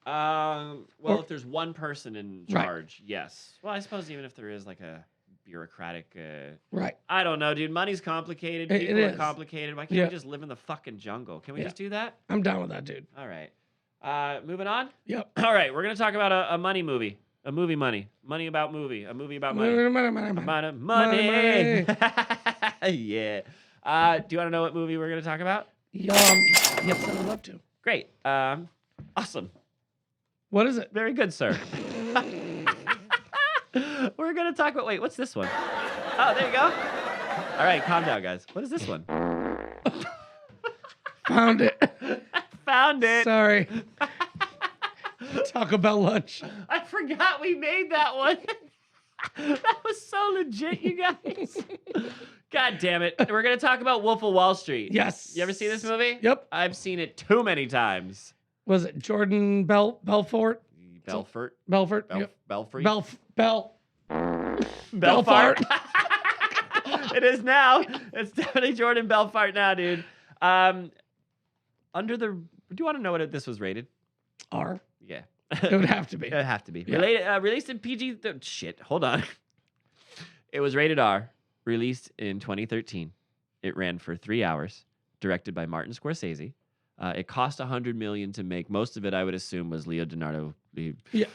If there's one person in charge, yes. Well, I suppose even if there is like a bureaucratic, Right. I don't know, dude. Money's complicated. People are complicated. Why can't we just live in the fucking jungle? Can we just do that? I'm down with that, dude. All right. Moving on. Yep. All right, we're gonna talk about a money movie. A movie money. Money about movie. A movie about money. Money. Yeah. Do you want to know what movie we're gonna talk about? Yes, I would love to. Great. Awesome. What is it? Very good, sir. We're going to talk about... Wait, what's this one? Oh, there you go. All right, calm down, guys. What is this one? Found it. Found it. Sorry. Taco Bell lunch. I forgot we made that one. That was so legit, you guys. God damn it. We're going to talk about Wolf of Wall Street. Yes. You ever see this movie? Yep. I've seen it too many times. Was it Jordan Belfort? Belfort. Belfort. Belfort. Belfort. It is now. It's definitely Jordan Belfort now, dude. Under the. Do you want to know what this was rated? R. Yeah. It would have to be. It would have to be. Yeah. Released in PG. Shit. Hold on. It was rated R. Released in 2013. It ran for 3 hours. Directed by Martin Scorsese. It cost $100 million to make. Most of it, I would assume, was Leo DiNardo. Yeah.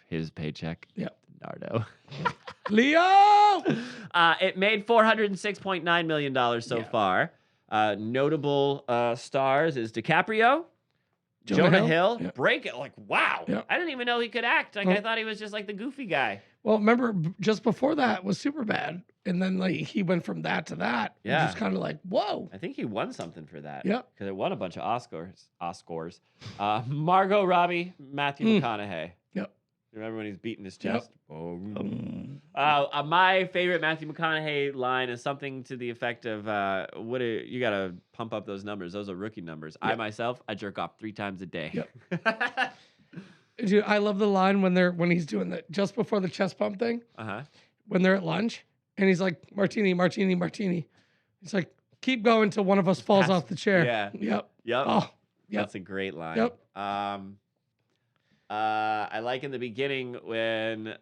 His paycheck. Yeah. DiNardo. Leo! It made $406.9 million so far. Notable stars is DiCaprio, Jonah Hill. Yeah. Break it. Like, wow. Yeah. I didn't even know he could act. Like, I thought he was just like the goofy guy. Well, remember, just before that was Superbad. And then like he went from that to that. Yeah. Just kind of like, whoa. I think he won something for that. Yeah. Because it won a bunch of Oscars. Margot Robbie, Matthew McConaughey. Yep. Remember when he's beating his chest? Yep. My favorite Matthew McConaughey line is something to the effect of, you got to pump up those numbers. Those are rookie numbers. Yep. I myself, I jerk off 3 times a day. Yep. Dude, I love the line when he's doing the just before the chest pump thing. Uh-huh. When they're at lunch and he's like, martini, martini, martini. He's like, keep going till one of us falls off the chair. Yeah. Yep. Yep. Oh, yep. That's a great line. Yep. I like in the beginning when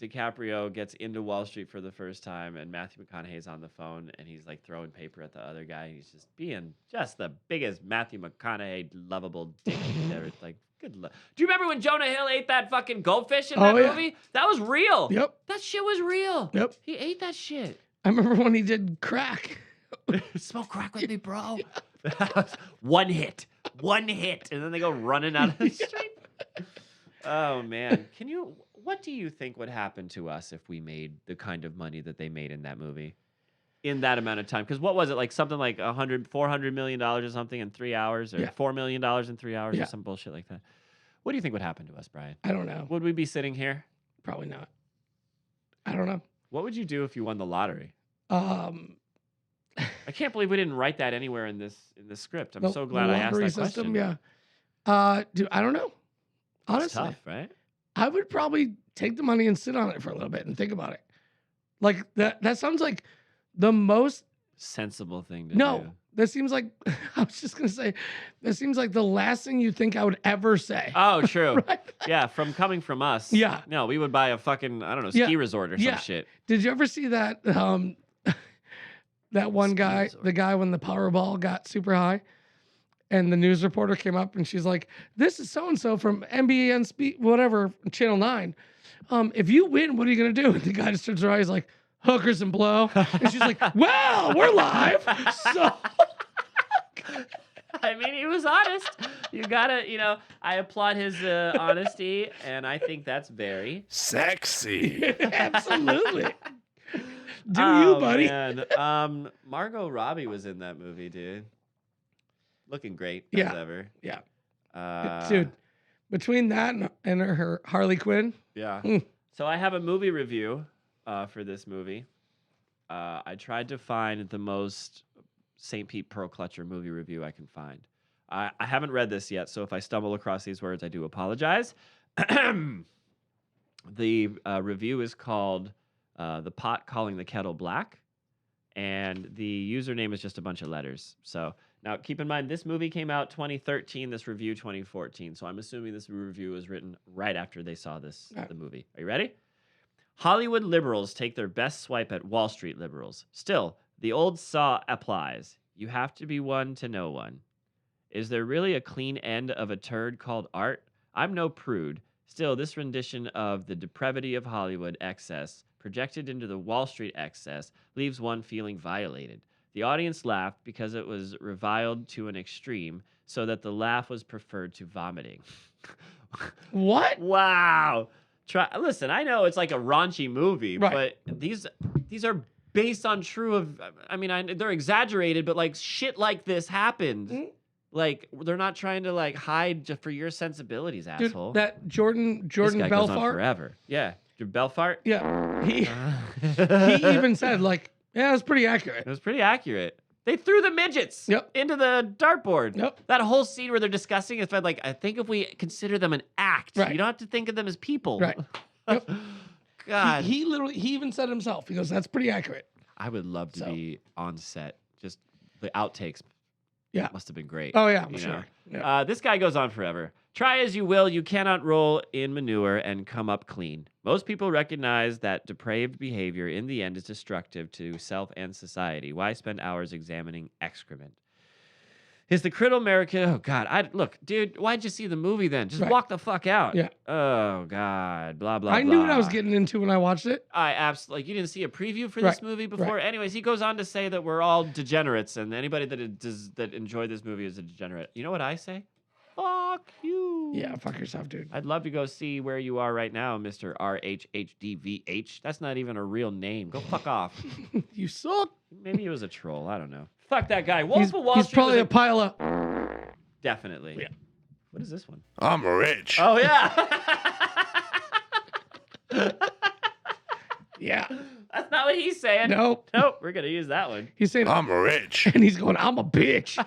DiCaprio gets into Wall Street for the first time and Matthew McConaughey's on the phone and he's like throwing paper at the other guy. He's just being just the biggest Matthew McConaughey lovable dick there. It's like, good luck. Do you remember when Jonah Hill ate that fucking goldfish in that movie? That was real. Yep. That shit was real. Yep. He ate that shit. I remember when he did crack. Smoke crack with me, bro. One hit. And then they go running out of the street. Oh, man. What do you think would happen to us if we made the kind of money that they made in that movie? In that amount of time? Because what was it? Like something like $400 million or something in 3 hours? Or $4 million in 3 hours or some bullshit like that? What do you think would happen to us, Brian? I don't know. Would we be sitting here? Probably not. I don't know. What would you do if you won the lottery? I I can't believe we didn't write that anywhere in this script. I'm so glad I asked that question. Yeah. Dude, I don't know. Honestly, it's tough, right? I would probably take the money and sit on it for a little bit and think about it. Like that sounds like the most sensible thing to do. That seems like I was just gonna say that seems like the last thing you think I would ever say. Oh, true. Right? Yeah, coming from us. Yeah. No, we would buy a fucking, I don't know, ski resort or some shit. Did you ever see that that one guy, the guy when the Powerball got super high? And the news reporter came up and she's like, "This is so and so from NBN whatever Channel 9. If you win, what are you gonna do?" And the guy just turns around, he's like, "Hookers and blow." And she's like, "Well, we're live." So I mean, he was honest. You gotta, I applaud his honesty, and I think that's very sexy. Absolutely. Do you, buddy? Man. Margot Robbie was in that movie, dude. Looking great as ever. Yeah. Dude, between that and her Harley Quinn. Yeah. So I have a movie review for this movie. I tried to find the most St. Pete Pearl Clutcher movie review I can find. I haven't read this yet, so if I stumble across these words, I do apologize. The review is called The Pot Calling the Kettle Black, and the username is just a bunch of letters. So now keep in mind, this movie came out 2013, this review 2014, so I'm assuming this review was written right after they saw the movie. Are you ready? Hollywood liberals take their best swipe at Wall Street liberals. Still, the old saw applies. You have to be one to know one. Is there really a clean end of a turd called art? I'm no prude. Still, this rendition of the depravity of Hollywood excess projected into the Wall Street excess leaves one feeling violated. The audience laughed because it was reviled to an extreme, so that the laugh was preferred to vomiting. What? Wow. Listen, I know it's like a raunchy movie, right, but these are based on they're exaggerated, but like shit like this happened. Mm-hmm. Like they're not trying to like hide just for your sensibilities, asshole. Dude, that Jordan this guy Belfart goes on forever. Yeah, Belfart. Yeah, he even said like, yeah, it was pretty accurate. It was pretty accurate. They threw the midgets into the dartboard. Yep. That whole scene where they're discussing it's like, I think if we consider them an act, you don't have to think of them as people. Right. Yep. God. He even said himself. He goes, "That's pretty accurate." I would love to be on set. Just the outtakes. Yeah. Must have been great. Oh, yeah, I'm you sure. know? Yeah. This guy goes on forever. Try as you will, you cannot roll in manure and come up clean. Most people recognize that depraved behavior in the end is destructive to self and society. Why spend hours examining excrement? Is the Criddle America? Oh God! Look, dude. Why'd you see the movie then? Just Right. walk the fuck out. Yeah. Oh God. Blah blah. I knew what I was blah. getting into when I watched it. I absolutely. Like, you didn't see a preview for this Right, movie before. right. Anyways, he goes on to say that we're all degenerates, and anybody that enjoyed this movie is a degenerate. You know what I say? Fuck you. Yeah, fuck yourself, dude. I'd love to go see where you are right now, Mr. RHHDVH. That's not even a real name. Go fuck off. You suck. Maybe he was a troll. I don't know. Fuck that guy. Wolf of Wall He's Street probably was a pile of. Definitely. Yeah. What is this one? I'm rich. Oh, yeah. Yeah. That's not what he's saying. Nope. Nope. We're going to use that one. He's saying, I'm rich. and he's going, I'm a bitch.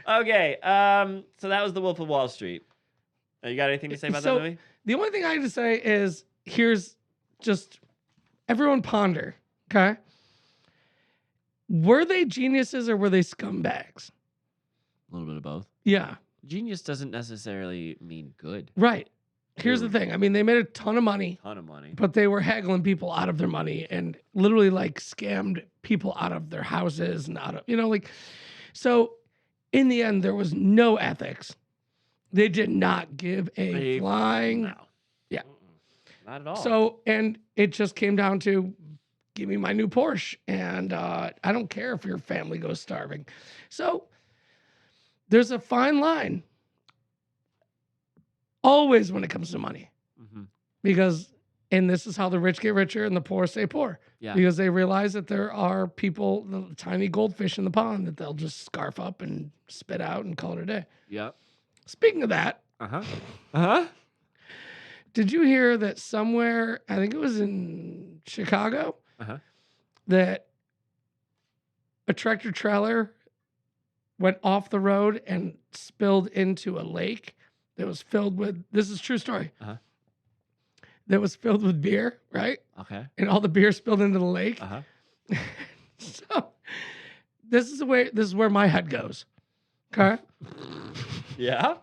Okay. So that was The Wolf of Wall Street. You got anything to say about that movie? The only thing I have to say is here's just everyone ponder, okay? Were they geniuses or were they scumbags? A little bit of both. Yeah, Genius doesn't necessarily mean good. right. Here's the thing. I mean, they made a ton of money, Ton of money. but they were haggling people out of their money and literally like scammed people out of their houses and out of, like, so in the end, there was no ethics. They did not give a flying. No. Yeah. Not at all. So, and it just came down to give me my new Porsche. And I don't care if your family goes starving. So there's a fine line always when it comes to money. Mhm. Because, and this is how the rich get richer and the poor stay poor. Yeah. Because they realize that there are people, the tiny goldfish in the pond that they'll just scarf up and spit out and call it a day. Yep. Speaking of that, Uh-huh. Uh-huh. did you hear that somewhere, I think it was in Chicago, Uh-huh. that a tractor trailer went off the road and spilled into a lake that was filled with, this is a true story, Uh-huh. that was filled with beer, right? Okay. And all the beer spilled into the lake. Uh-huh. So this is where my head goes. Okay. Yeah?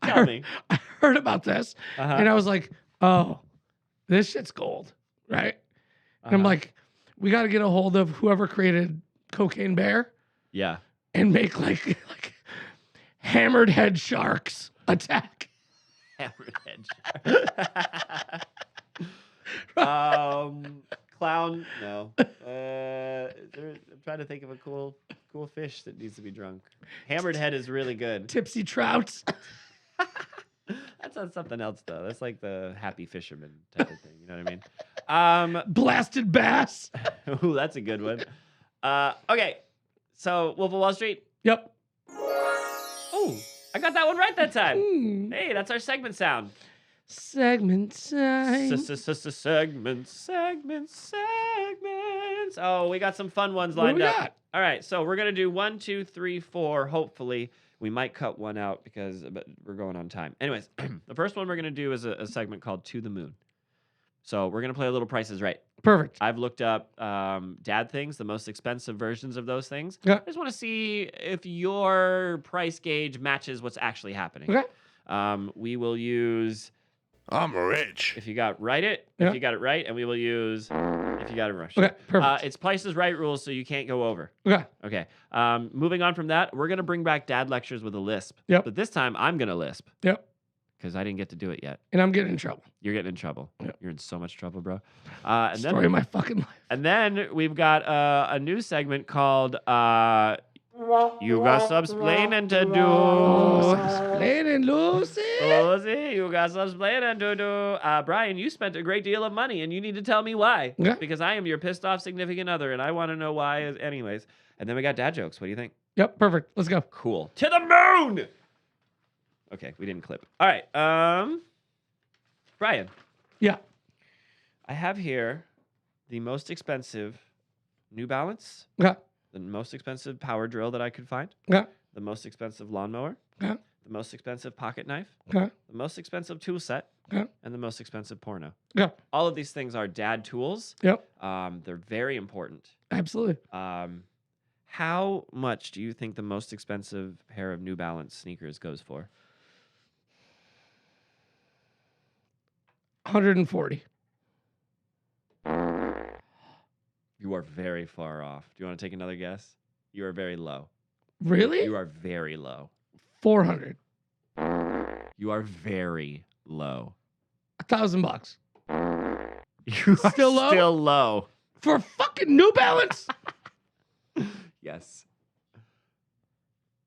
I Tell heard, me. I heard about this Uh-huh. and I was like, oh, this shit's gold, right? And I'm Uh-huh. like, we got to get a hold of whoever created Cocaine Bear Yeah. and make like hammered head sharks attack. Hammerhead. Clown. No. I'm trying to think of a cool fish that needs to be drunk. Hammered head is really good. Tipsy trouts. That's on something else though. That's like the happy fisherman type of thing. You know what I mean? Blasted bass. Ooh, that's a good one. Okay. So Wolf of Wall Street. Yep. Oh, I got that one right that time. Hmm. Hey, that's our segment sound. Segment time. Segments. Oh, we got some fun ones What do lined we up. got? All right, so we're gonna do 1, 2, 3, 4. Hopefully, we might cut one out but we're going on time. Anyways, the first one we're gonna do is a segment called "To the Moon." So we're gonna play a little Price is Right. Perfect. I've looked up dad things, the most expensive versions of those things. Yeah. I just want to see if your price gauge matches what's actually happening. Okay. We will use I'm rich. if you got it, Yeah. if you got it right, and we will use if you got it wrong. Okay. Perfect. It's Price is Right rules, so you can't go over. Okay. Okay. Moving on from that, we're gonna bring back dad lectures with a lisp. Yep. But this time I'm gonna lisp Yep. because I didn't get to do it yet. And I'm getting in trouble. You're getting in trouble. Yep. You're in so much trouble, bro. And Story then of my fucking life. and then we've got a new segment called You Got Subsplaining to Do. Explaining, Lucy. Lucy, you got subsplaining to do. Brian, you spent a great deal of money, and you need to tell me why. Okay. Because I am your pissed off significant other, and I want to know why. Anyways, and then we got dad jokes. What do you think? Yep. Perfect. Let's go. Cool. To the moon. Okay, we didn't clip. All right. Brian, Yeah. I have here the most expensive New Balance, Okay. the most expensive power drill that I could find, Okay. the most expensive lawnmower, Okay. the most expensive pocket knife, Okay. the most expensive tool set, Okay. and the most expensive porno. Yeah. All of these things are dad tools. Yep. They're very important. Absolutely. How much do you think the most expensive pair of New Balance sneakers goes for? 140. You are very far off. Do you want to take another guess? You are very low. Really? You are very low. 400. You are very low. $1,000. You are Still low? Still low. For fucking New Balance? Yes.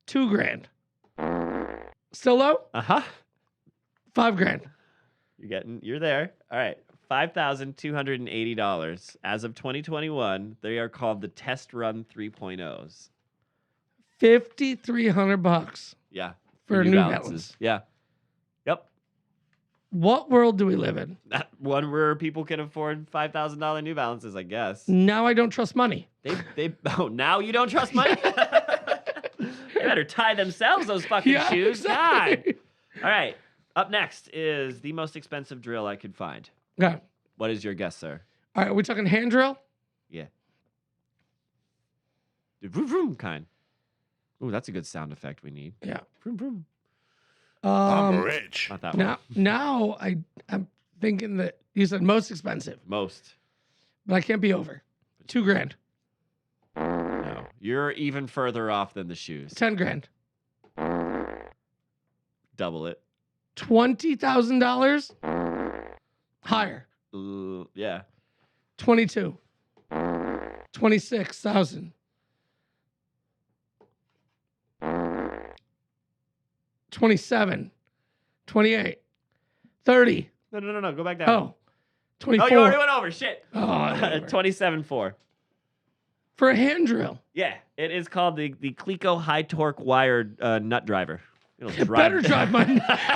$2,000. Still low? Uh-huh. $5,000. You're there. All right. $5,280. As of 2021, they are called the Test Run 3.0s. $5,300 Yeah. for New Balances. Balance. Yeah. Yep. What world do we live in? That one where people can afford $5,000 New Balances, I guess. Now I don't trust money. Now you don't trust money? They better tie themselves those fucking shoes. Exactly. God. All right. Up next is the most expensive drill I could find. Okay. What is your guess, sir? All right. Are we talking hand drill? Yeah. The vroom vroom kind. Ooh, that's a good sound effect we need. Yeah. Vroom vroom. I'm rich. Not that one. Now I'm thinking that you said most expensive, Most. but I can't be over. $2,000. No. You're even further off than the shoes. $10,000. Double it. $20,000. Higher. Yeah. 22. 26,000. 27. 28. 30. No. Go back down. Oh. 24. Oh, you already went over. Shit. Oh, whatever. 27.4. For a hand drill. Yeah, it is called the Clico High Torque Wired Nut Driver. It'll It better drive my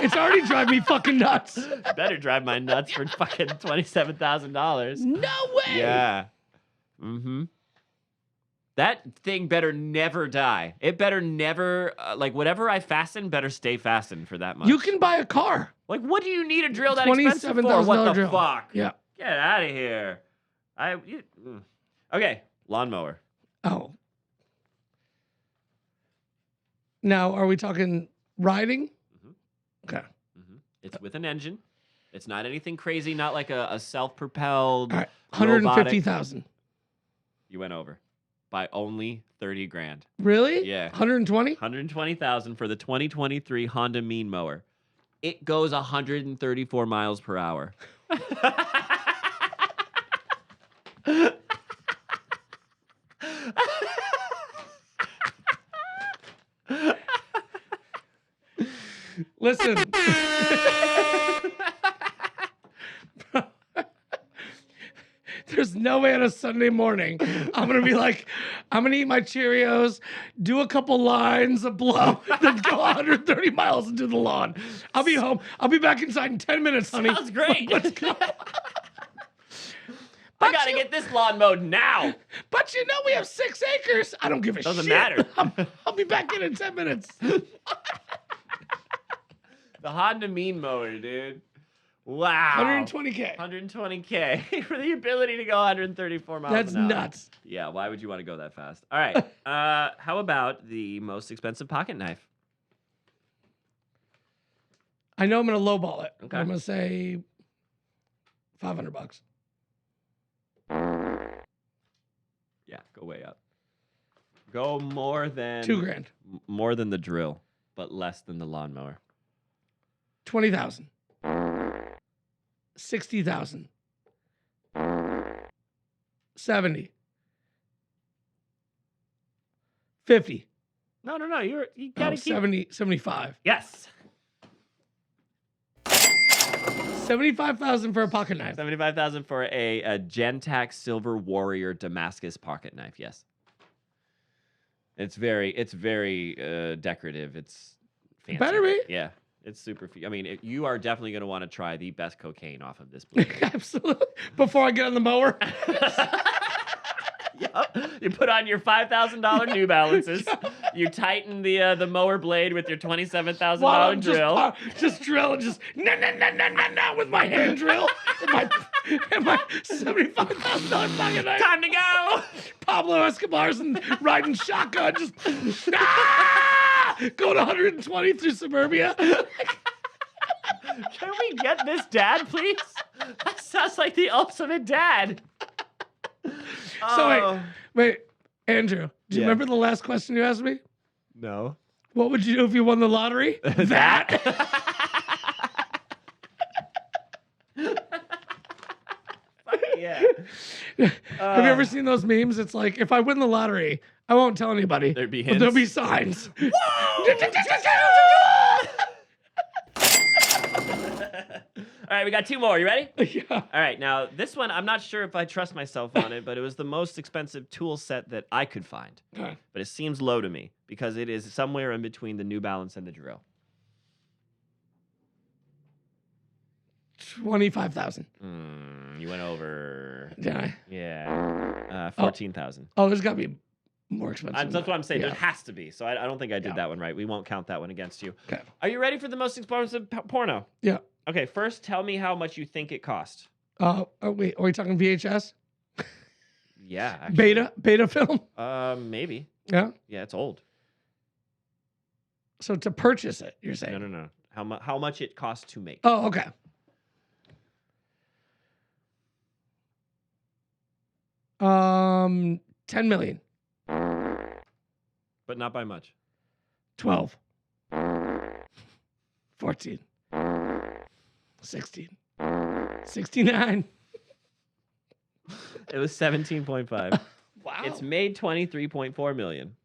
It's already driving me fucking nuts. better drive my nuts for fucking $27,000. No way. Yeah. Mm-hmm. That thing better never die. It better never like whatever I fasten better stay fastened for that much. You can buy a car. Like, what do you need a drill that expensive for? $27,000 What the drill. fuck? Yeah. Get out of here. Okay, lawnmower. Oh. Now, are we talking riding? Mhm. Okay. It's with an engine. It's not anything crazy. Not like a self-propelled. All right. robotic- 150,000. You went over by only $30,000. Really? Yeah. 120? 120,000 for the 2023 Honda Mean Mower. It goes 134 miles per hour. Listen. There's no way on a Sunday morning I'm going to be like, I'm going to eat my Cheerios, do a couple lines of blow, then go 130 miles into the lawn. I'll be home. I'll be back inside in 10 minutes, honey. Sounds great. Let's go. I gotta get this lawn mowed now. But you know we have 6 acres. I don't give a Doesn't shit. matter. I'll be back in 10 minutes. The Honda Mean Mower, dude. Wow. 120K. 120K for the ability to go 134 miles That's an hour. nuts. Yeah, why would you want to go that fast? All right. How about the most expensive pocket knife? I know I'm going to lowball it. Okay. I'm going to say $500. Yeah, go way up. Go more than $2,000. More than the drill, but less than the lawnmower. 20,000. 60,000. 70. 50. No. You Oh, gotta keep. 70, 75. Yes. 75,000 for a pocket knife. 75,000 for a Gentac Silver Warrior Damascus pocket knife. Yes. It's very decorative. It's fancy. Better be. Yeah. It's super. I mean, you are definitely going to want to try the best cocaine off of this blade. Absolutely. Before I get on the mower. Yup. You put on your $5,000 New Balances. You tighten the mower blade with your $27,000 drill. Just drill and just no with my hand drill and my $75,000 pocket knife. Time to go. Pablo Escobar's and riding shotgun, just going 120 through suburbia. Can we get this dad, please? That sounds like the ultimate dad. So wait, Andrew, do you Yeah. remember the last question you asked me? No. What would you do if you won the lottery? That. Fuck yeah. Have you ever seen those memes? It's like, if I win the lottery, I won't tell anybody. There'd be but there'll be hints. signs. All right, we got two more. You ready? Yeah. All right, now this one, I'm not sure if I trust myself on it, but it was the most expensive tool set that I could find. Okay. But it seems low to me because it is somewhere in between the New Balance and the drill. 25,000. You went over. Did I? Yeah. 14,000. Oh, there's got to be more expensive. That's than what I'm saying. that. There has to be. So I don't think I did Yeah. that one right. We won't count that one against you. Okay. Are you ready for the most expensive porno? Yeah. Okay, first tell me how much you think it cost. Wait, are we talking VHS? Yeah, actually. Beta film? Maybe. Yeah. Yeah, it's old. So to purchase it, you're saying? No. How much it cost to make? Oh, okay. 10 million. But not by much. 12. 14. 16. 69. It was 17.5. Wow. It's made 23.4 million.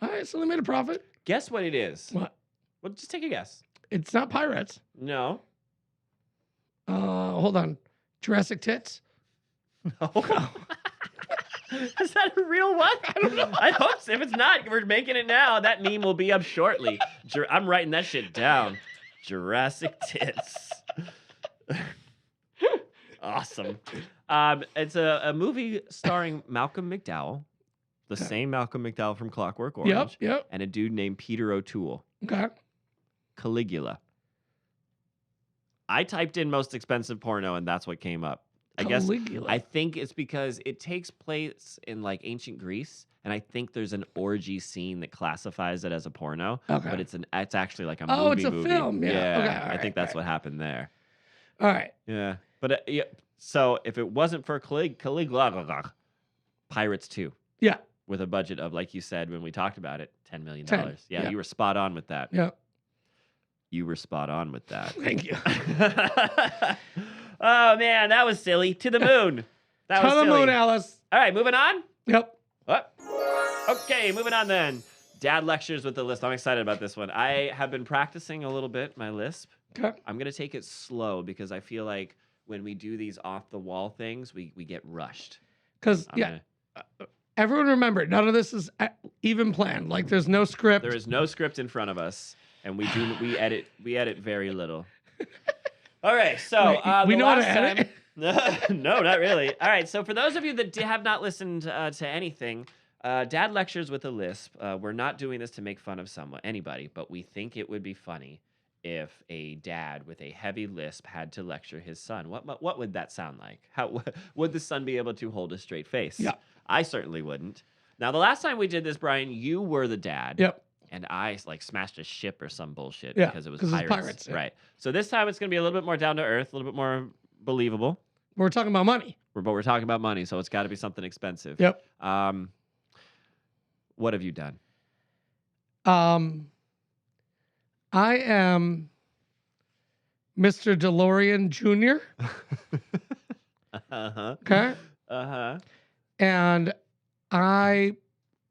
All right, so they made a profit. Guess what it is? What? Well, just take a guess. It's not pirates. No. Hold on. Jurassic Tits? No. Is that a real one? I don't know. I hope so. If it's not, we're making it now. That meme will be up shortly. I'm writing that shit down. Jurassic Tits. Awesome. It's a movie starring Malcolm McDowell, the same Malcolm McDowell from Clockwork Orange, Yep. and a dude named Peter O'Toole. Okay. Caligula. I typed in most expensive porno, and that's what came up. Caligula. I think it's because it takes place in like ancient Greece, and I think there's an orgy scene that classifies it as a porno. Okay. But it's actually like a Oh, movie. it's a film, yeah. Okay, I think that's what happened there. All right. Yeah, but yeah. So if it wasn't for Caligula, Pirates 2, Yeah. with a budget of, like you said when we talked about it, $10 million. 10, Yeah, yeah. you were spot on with that. Yeah. You were spot on with that. Thank you. Oh man, that was silly. To the moon. That was To the silly. moon, Alice. All right, moving on. Yep. What? Okay, moving on then. Dad lectures with the lisp. I'm excited about this one. I have been practicing a little bit my lisp. Okay. I'm gonna take it slow because I feel like when we do these off the wall things, we get rushed. Because, I'm yeah, gonna- everyone remember, none of this is even planned. Like, there's no script. There is no script in front of us, and we edit very little. All right, so Wait, we the know how to last edit? time- No, not really. All right, so for those of you that have not listened to anything, Dad lectures with a lisp. We're not doing this to make fun of anybody, but we think it would be funny if a dad with a heavy lisp had to lecture his son. What would that sound like? How would the son be able to hold a straight face? Yeah. I certainly wouldn't. Now, the last time we did this, Brian, you were the dad. Yep. And I like smashed a ship or some bullshit Yeah, because it was 'cause it's pirates. pirates, yeah. Right. So this time it's going to be a little bit more down to earth, a little bit more believable. We're talking about money. But we're talking about money, so it's got to be something expensive. Yep. What have you done? I am Mr. DeLorean Jr. Uh-huh. Okay. Uh-huh. And I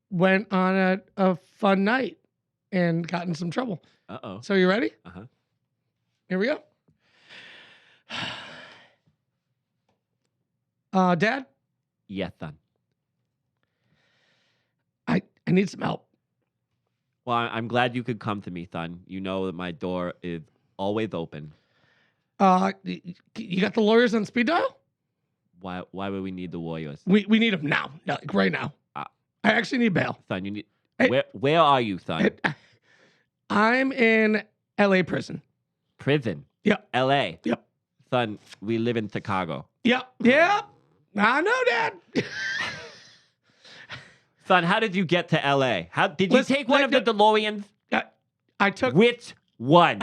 went on a fun night and got in some trouble. Uh-oh. So you ready? Uh-huh. Here we go. Dad, Yeah, son. I need some help. Well, I'm glad you could come to me, son. You know that my door is always open. You got the lawyers on speed dial? Why would we need the Warriors? We need them now, like right now. Uh, I actually need bail. Son, you need. Hey. Where are you, son? I'm in L.A. prison. Prison. Yep. L.A. Yep. Son, we live in Chicago. Yep. I know, Dad. Son, how did you get to L.A.? How did you Listen, take one of the DeLoreans? I took Which one?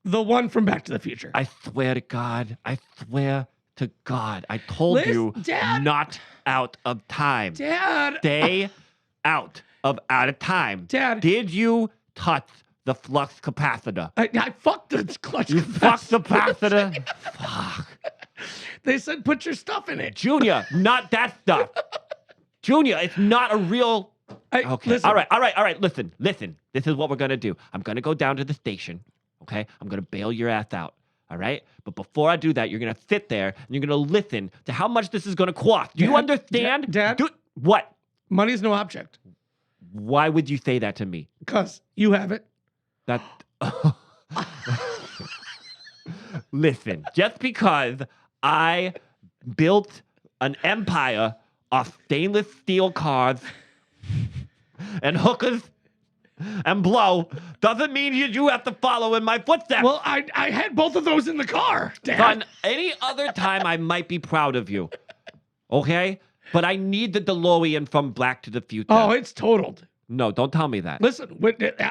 the one from Back to the Future. I swear to God. I told you Dad. not out of time. Dad. Stay out of time. Dad. Did you touch the flux capacitor? I fucked the clutch. You fucked the capacitor? Fuck. They said put your stuff in it. Junior, not that stuff. Junior, it's not a real... Okay. Listen. All right. Listen. This is what we're going to do. I'm going to go down to the station, okay? I'm going to bail your ass out, all right? But before I do that, you're going to sit there and you're going to listen to how much this is going to cost. Do you understand? Dad? What? Money's no object. Why would you say that to me? Because you have it. That... Listen, just because I built an empire of stainless steel cars and hookers and blow doesn't mean you have to follow in my footsteps. Well, I had both of those in the car, Dad. Son, any other time I might be proud of you, okay? But I need the DeLorean from Back to the Future. Oh, it's totaled. No, don't tell me that. Listen,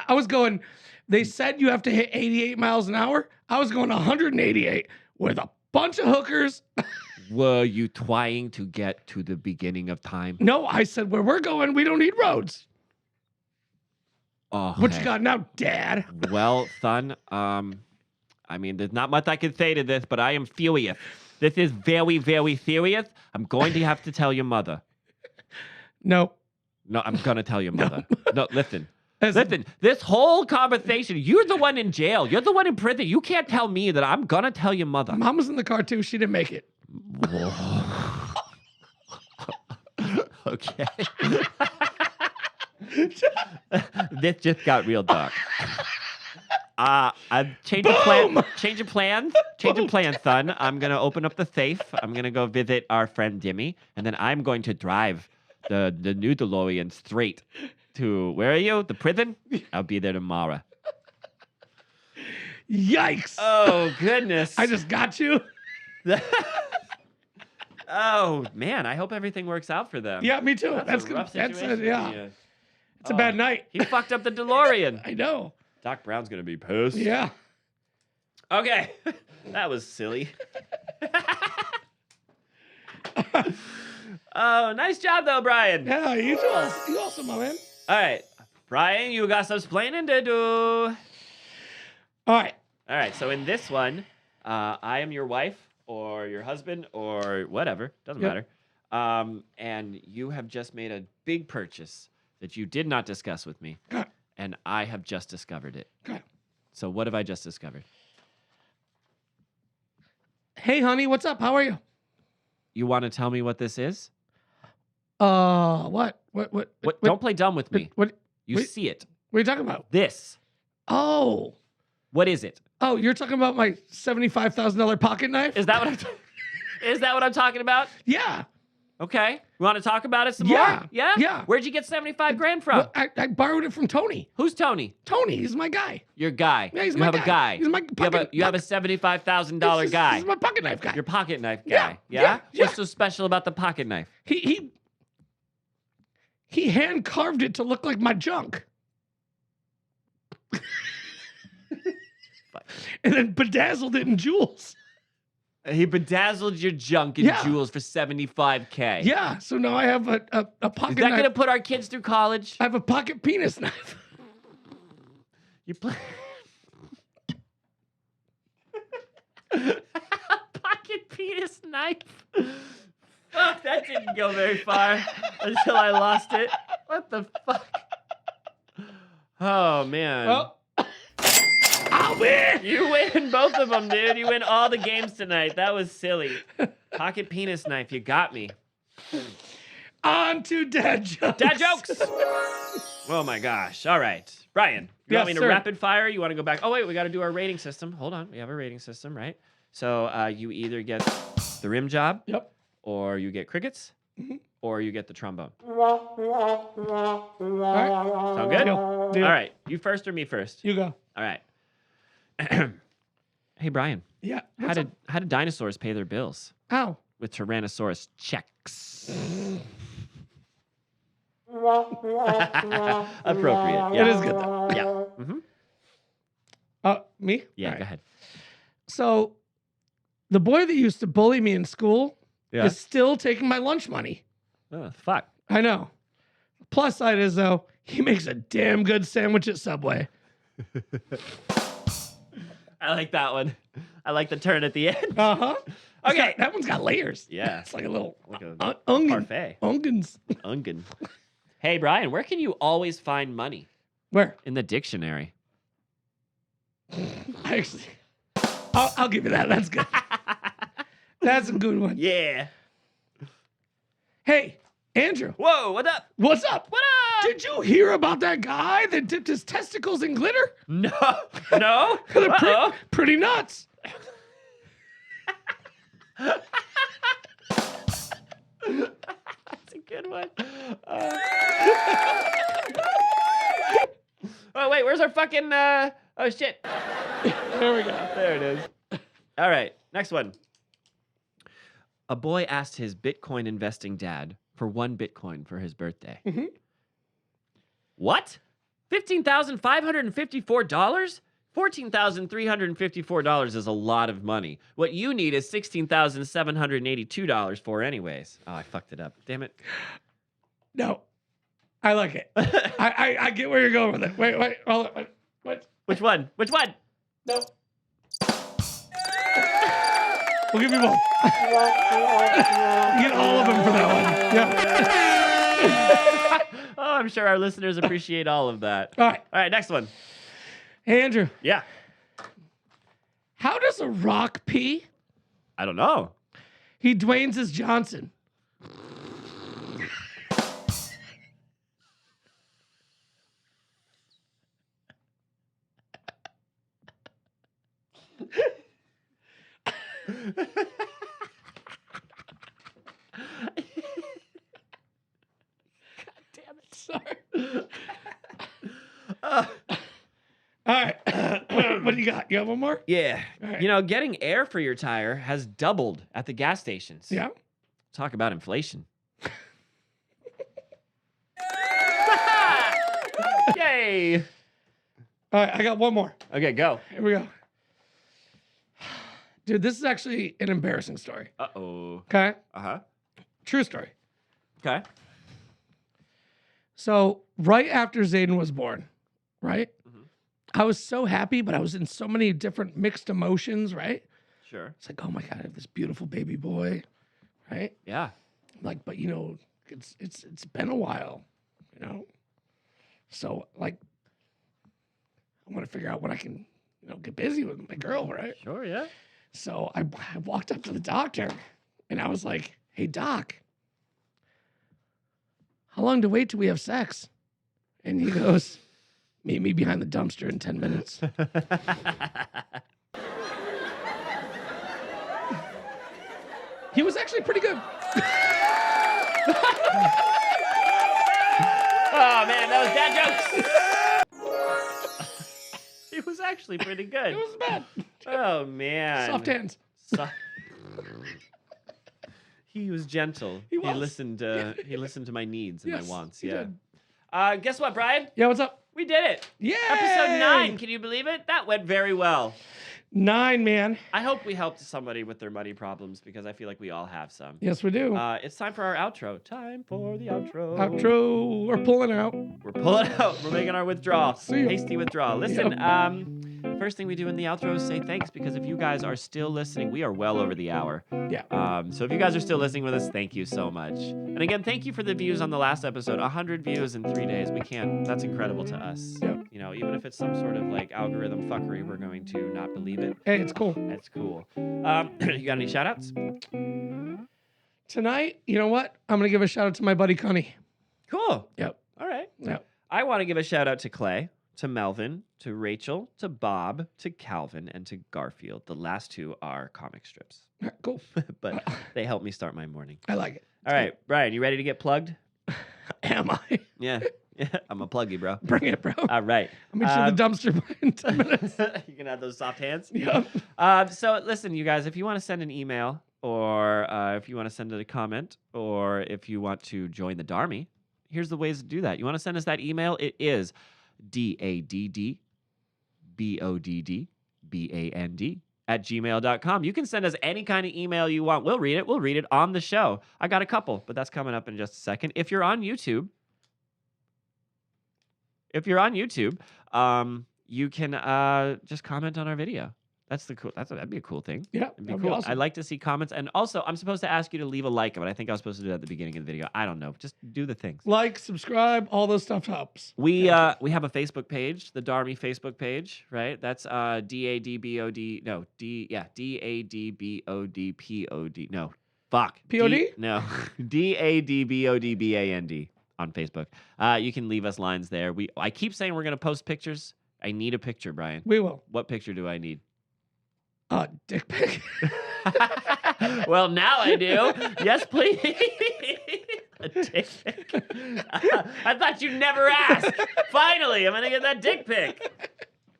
I was going, they said you have to hit 88 miles an hour. I was going 188 with a bunch of hookers. Were you trying to get to the beginning of time? No, I said, where we're going, we don't need roads. Oh, What you got now, Dad? Well, son, I mean, there's not much I can say to this, but I am furious. This is very, very serious. I'm going to have to tell your mother. No. No, I'm going to tell your mother. No, listen. As- Listen, this whole conversation, you're the one in jail. You're the one in prison. You can't tell me that I'm going to tell your mother. Mom was in the car too. She didn't make it. Okay. This just got real dark. I'm changing plans. Changing plans, son. I'm gonna open up the safe. I'm gonna go visit our friend Dimmy, and then I'm going to drive the new DeLorean straight to where are you? The prison? I'll be there tomorrow. Yikes. Oh goodness. I just got you. Oh man, I hope everything works out for them. Yeah, me too. That's a good. rough That's situation. yeah. It's a bad night. He fucked up the DeLorean. I know. Doc Brown's gonna be pissed. Yeah. Okay, that was silly. Oh, nice job though, Brian. Yeah, you also, my man. All right, Brian, you got some explaining to do. All right. All right, so in this one, I am your wife or your husband or whatever, doesn't matter. And you have just made a big purchase that you did not discuss with me, Okay. and I have just discovered it. Okay. So what have I just discovered? Hey, honey, what's up? How are you? You want to tell me what this is? What? Don't play dumb with me. What You wait. see it. are you talking about? This. Oh. What is it? Oh, you're talking about my $75,000 pocket knife? Is that what is that what I'm talking about? Yeah. Okay. You want to talk about it some Yeah. more? Yeah? Yeah. Where'd you get 75 grand from? Well, I borrowed it from Tony. Who's Tony? Tony, he's my guy. Your guy. Yeah, he's you my have guy. a guy. He's my you have a $75,000 guy. He's my pocket knife guy. Your pocket knife Yeah, guy. yeah, yeah. What's so special about the pocket knife? He hand carved it to look like my junk. And then bedazzled it in jewels. He bedazzled your junk in Yeah. jewels for $75K. Yeah, so now I have a pocket Is that knife. going to put our kids through college? I have a pocket penis knife. You play... Pocket penis knife. Fuck, that didn't go very far until I lost it. What the fuck? Oh, man. Well, I'll win. You win both of them, dude. You win all the games tonight. That was silly. Pocket penis knife. You got me. On to dad jokes. Dad jokes. Oh, my gosh. All right. Brian, you want me to sir. rapid fire? You want to go back? Oh, wait. We got to do our rating system. Hold on. We have a rating system, right? So you either get the rim job, Yep. or you get crickets, or you get the trombone. All right. Sound good? Deal. All right. You first or me first? You go. All right. Hey, Brian. Yeah. How did dinosaurs pay their bills? Ow. With Tyrannosaurus checks. Appropriate. Yeah. It is good though. Yeah. Mm-hmm. Me? Yeah, All right. go ahead. So, the boy that used to bully me in school Yeah. is still taking my lunch money. Oh, fuck. I know. Plus side is though, he makes a damn good sandwich at Subway. I like that one. I like the turn at the end. Uh-huh. Okay. That one's got layers. Yeah. It's like a little Like a onion. parfait. Onions. Ungen. Hey, Brian, where can you always find money? Where? In the dictionary. Actually, I'll give you that. That's good. That's a good one. Yeah. Hey, Andrew. Whoa, what up? What's up? What up? Did you hear about that guy that dipped his testicles in glitter? No. No? They're Uh-oh. pretty nuts. That's a good one. Oh, wait, where's our fucking, oh, shit. There we go. There it is. All right, next one. A boy asked his Bitcoin investing dad for 1 Bitcoin for his birthday. Mm-hmm. What? $15,554? $14,354 is a lot of money. What you need is $16,782 for anyways. Oh, I fucked it up. Damn it. No, I like it. I get where you're going with it. Wait, hold on. Wait. Which one? Which one? No. We'll give you both. Get all of them for that one. Yeah. Oh, I'm sure our listeners appreciate all of that. All right. All right, next one. Hey, Andrew. Yeah. How does a rock pee? I don't know. He Dwayne's his Johnson. Damn it. Sorry. All right. What do you got? You have one more? Yeah. All right. You know, getting air for your tire has doubled at the gas stations. Yeah. Talk about inflation. Yay. All right. I got one more. Okay, go. Here we go. Dude, this is actually an embarrassing story. Uh-oh. Okay? Uh-huh. True story. Okay. So, right after Zayden was born, right? Mhm. I was so happy, but I was in so many different mixed emotions, right? Sure. It's like, oh my God, I have this beautiful baby boy, right? Yeah. Like, but you know, it's been a while, you know? So, like, I want to figure out when I can, you know, get busy with my girl, right? Sure, yeah. So I walked up to the doctor and I was like, hey, doc, how long to wait till we have sex? And he goes, meet me behind the dumpster in 10 minutes. He was actually pretty good. Oh, man, that was dad jokes. He was actually pretty good. It was bad. Oh, man. Soft hands. He was gentle. He was. listened to my needs and Yes, my wants. he Yeah. did. Guess what, Brian? Yeah, what's up? We did it. Yeah. Episode 9. Can you believe it? That went very well. 9, man. I hope we helped somebody with their money problems because I feel like we all have some. Yes, we do. It's time for our outro. Time for the outro. Outro. We're pulling out. We're pulling out. We're making our withdrawal. See ya. Hasty withdrawal. Listen, first thing we do in the outro is say thanks because if you guys are still listening, we are well over the hour. Yeah. So if you guys are still listening with us, thank you so much. And again, thank you for the views on the last episode. 100 views in 3 days. That's incredible to us. Yeah. You know, even if it's some sort of like algorithm fuckery, we're going to not believe it. Hey, it's cool. That's cool. You got any shout outs? Tonight, you know what? I'm going to give a shout out to my buddy Connie. Cool. Yep. All right. Yep. I want to give a shout out to Clay. to Melvin, to Rachel, to Bob, to Calvin, and to Garfield. The last two are comic strips, All right, cool. but they help me start my morning. I like it. All right, Brian, you ready to get plugged? Am I? Yeah. I'm a plug you, bro. Bring it, bro. All right. I'll meet you at the dumpster by in 10 minutes. You can have those soft hands. Yep. So listen, you guys, if you want to send an email or if you want to send a comment or if you want to join the Darmy, here's the ways to do that. You want to send us that email? It is daddbodband@gmail.com. You can send us any kind of email you want. We'll read it. We'll read it on the show. I got a couple, but that's coming up in just a second. If you're on YouTube, you can just comment on our video. That'd be a cool thing. Yeah, It'd be that'd cool. be awesome. I'd like to see comments. And also, I'm supposed to ask you to leave a like, but I think I was supposed to do that at the beginning of the video. I don't know. Just do the things. Like, subscribe, all those stuff helps. We have a Facebook page, the Darmy Facebook page, right? That's DADBOD. No, DADBODPOD. No, fuck. POD? No, DADBODBAND on Facebook. You can leave us lines there. I keep saying we're gonna post pictures. I need a picture, Brian. We will. What picture do I need? Dick pic. Well, now I do. Yes, please. A dick pic. I thought you'd never ask. Finally, I'm going to get that dick pic.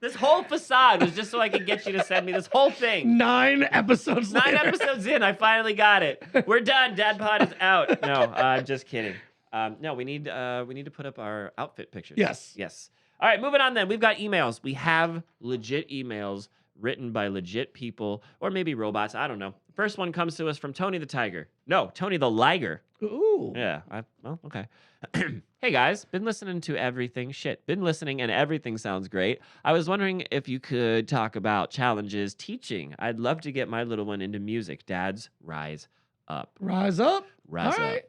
This whole facade was just so I could get you to send me this whole thing. 9 episodes later. 9 episodes in, I finally got it. We're done. DadBod is out. No, I'm just kidding. No, we need to put up our outfit pictures. Yes. Yes. All right, moving on then. We've got emails. We have legit emails written by legit people, or maybe robots. I don't know. First one comes to us from Tony the Tiger. No, Tony the Liger. Ooh. Yeah. Well, okay. Hey guys, been listening to everything. Been listening and everything sounds great. I was wondering if you could talk about challenges teaching. I'd love to get my little one into music. Dads, rise up. Rise up. Rise All up. right.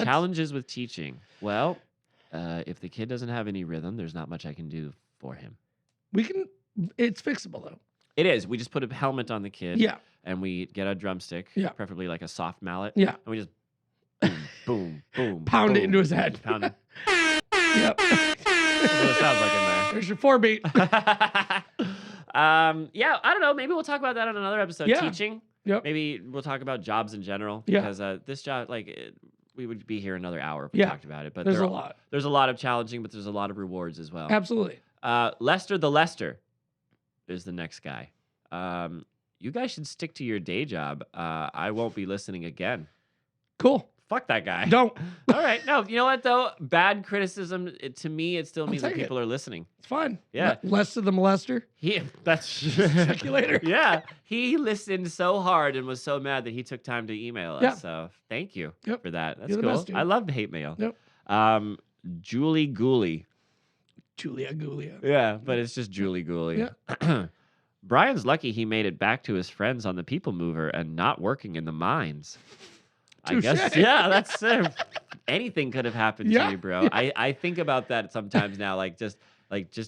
Challenges with teaching. Well, if the kid doesn't have any rhythm, there's not much I can do for him. It's fixable though. It is. We just put a helmet on the kid. Yeah. And we get a drumstick. Yeah. Preferably like a soft mallet. Yeah. And we just boom, boom, boom. Pound it boom, into his head. Pound it. Yep. That's what it sounds like in there. There's your 4 beat. Yeah, I don't know. Maybe we'll talk about that on another episode. Yeah. Teaching. Yep. Maybe we'll talk about jobs in general. Yeah. Because this job, we would be here another hour if we Yeah. talked about it. But There's a lot. There's a lot of challenging, but there's a lot of rewards as well. Absolutely. Lester the Lester is the next guy. You guys should stick to your day job. I won't be listening again. Cool. Fuck that guy. Don't. All right. No, you know what, though? Bad criticism, to me, it still means that take people are listening. It's fine. Yeah. Lester the molester. That's... Check you later. Yeah. He listened so hard and was so mad that he took time to email us. Yeah. So thank you Yep. for that. That's You're the cool. best, dude. I love hate mail. Yep. Julie Gooley. Julia Gulia. Yeah, but it's just Julie Gooley. Yeah. Brian's lucky he made it back to his friends on the People Mover and not working in the mines. I guess, Touche. yeah, that's anything could have happened Yeah. to you, bro. I think about that sometimes now, like just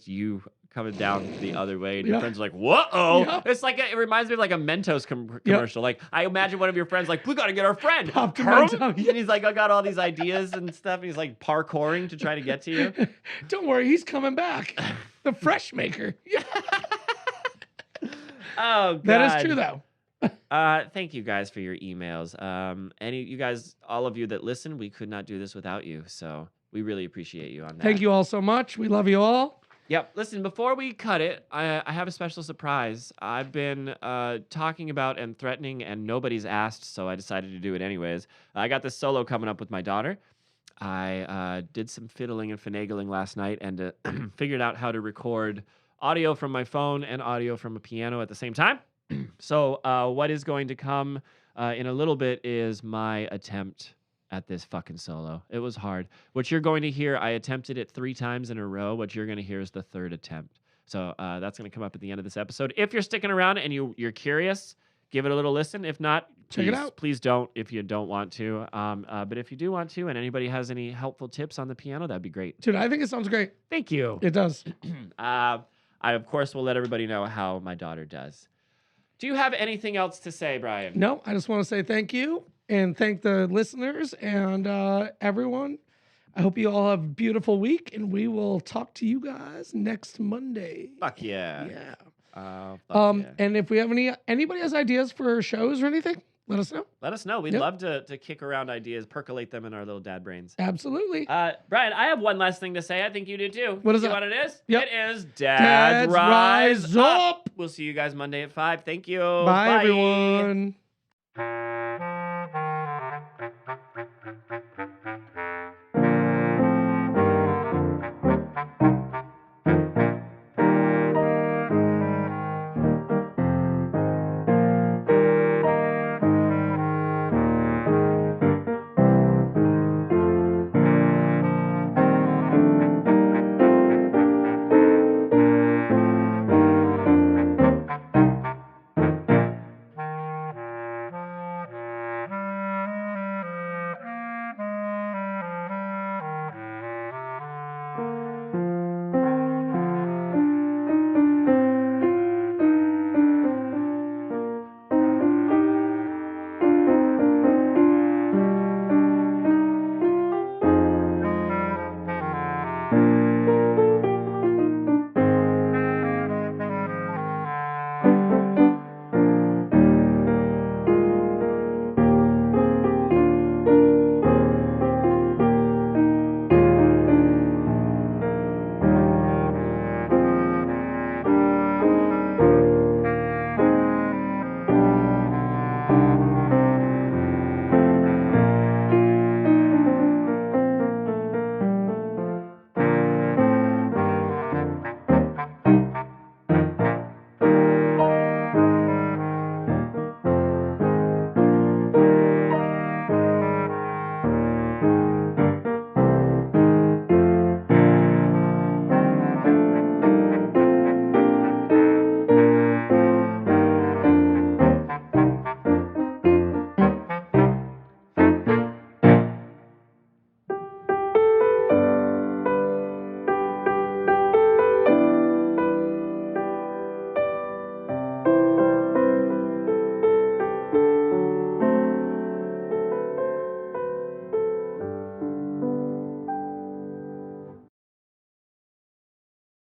you coming down the other way, and your Yeah. friends are like, "Whoa!" Yeah. It's like it reminds me of like a Mentos commercial. Like I imagine one of your friends like, "We got to get our friend." Pop to Herm? Mentos. And he's like, "I got all these ideas and stuff." And he's like parkouring to try to get to you. Don't worry, he's coming back. The fresh maker. Yeah. Oh, God. That is true though. Thank you guys for your emails. You guys, all of you that listen, we could not do this without you. So we really appreciate you on that. Thank you all so much. We love you all. Yep. Listen, before we cut it, I have a special surprise. I've been talking about and threatening, and nobody's asked, so I decided to do it anyways. I got this solo coming up with my daughter. I did some fiddling and finagling last night and figured out how to record audio from my phone and audio from a piano at the same time. So what is going to come in a little bit is my attempt at this fucking solo. It was hard. What you're going to hear, I attempted it 3 times in a row. What you're going to hear is the 3rd attempt. So that's going to come up at the end of this episode. If you're sticking around and you're curious, give it a little listen. If not, Check it out. Please don't if you don't want to. But if you do want to and anybody has any helpful tips on the piano, that'd be great. Dude, I think it sounds great. Thank you. It does. I, of course, will let everybody know how my daughter does. Do you have anything else to say, Brian? No, I just want to say thank you and thank the listeners and everyone. I hope you all have a beautiful week, and we will talk to you guys next Monday. Fuck yeah. Yeah. Fuck yeah. And if we have anybody has ideas for shows or anything, let us know. Let us know. We'd Yep. love to kick around ideas, percolate them in our little dad brains. Absolutely. Brian, I have one last thing to say. I think you do too. What is You that? know what it is? Yep. It is Dads Dads Rise Rise Up. Up. We'll see you guys Monday at 5. Thank you. Bye, everyone.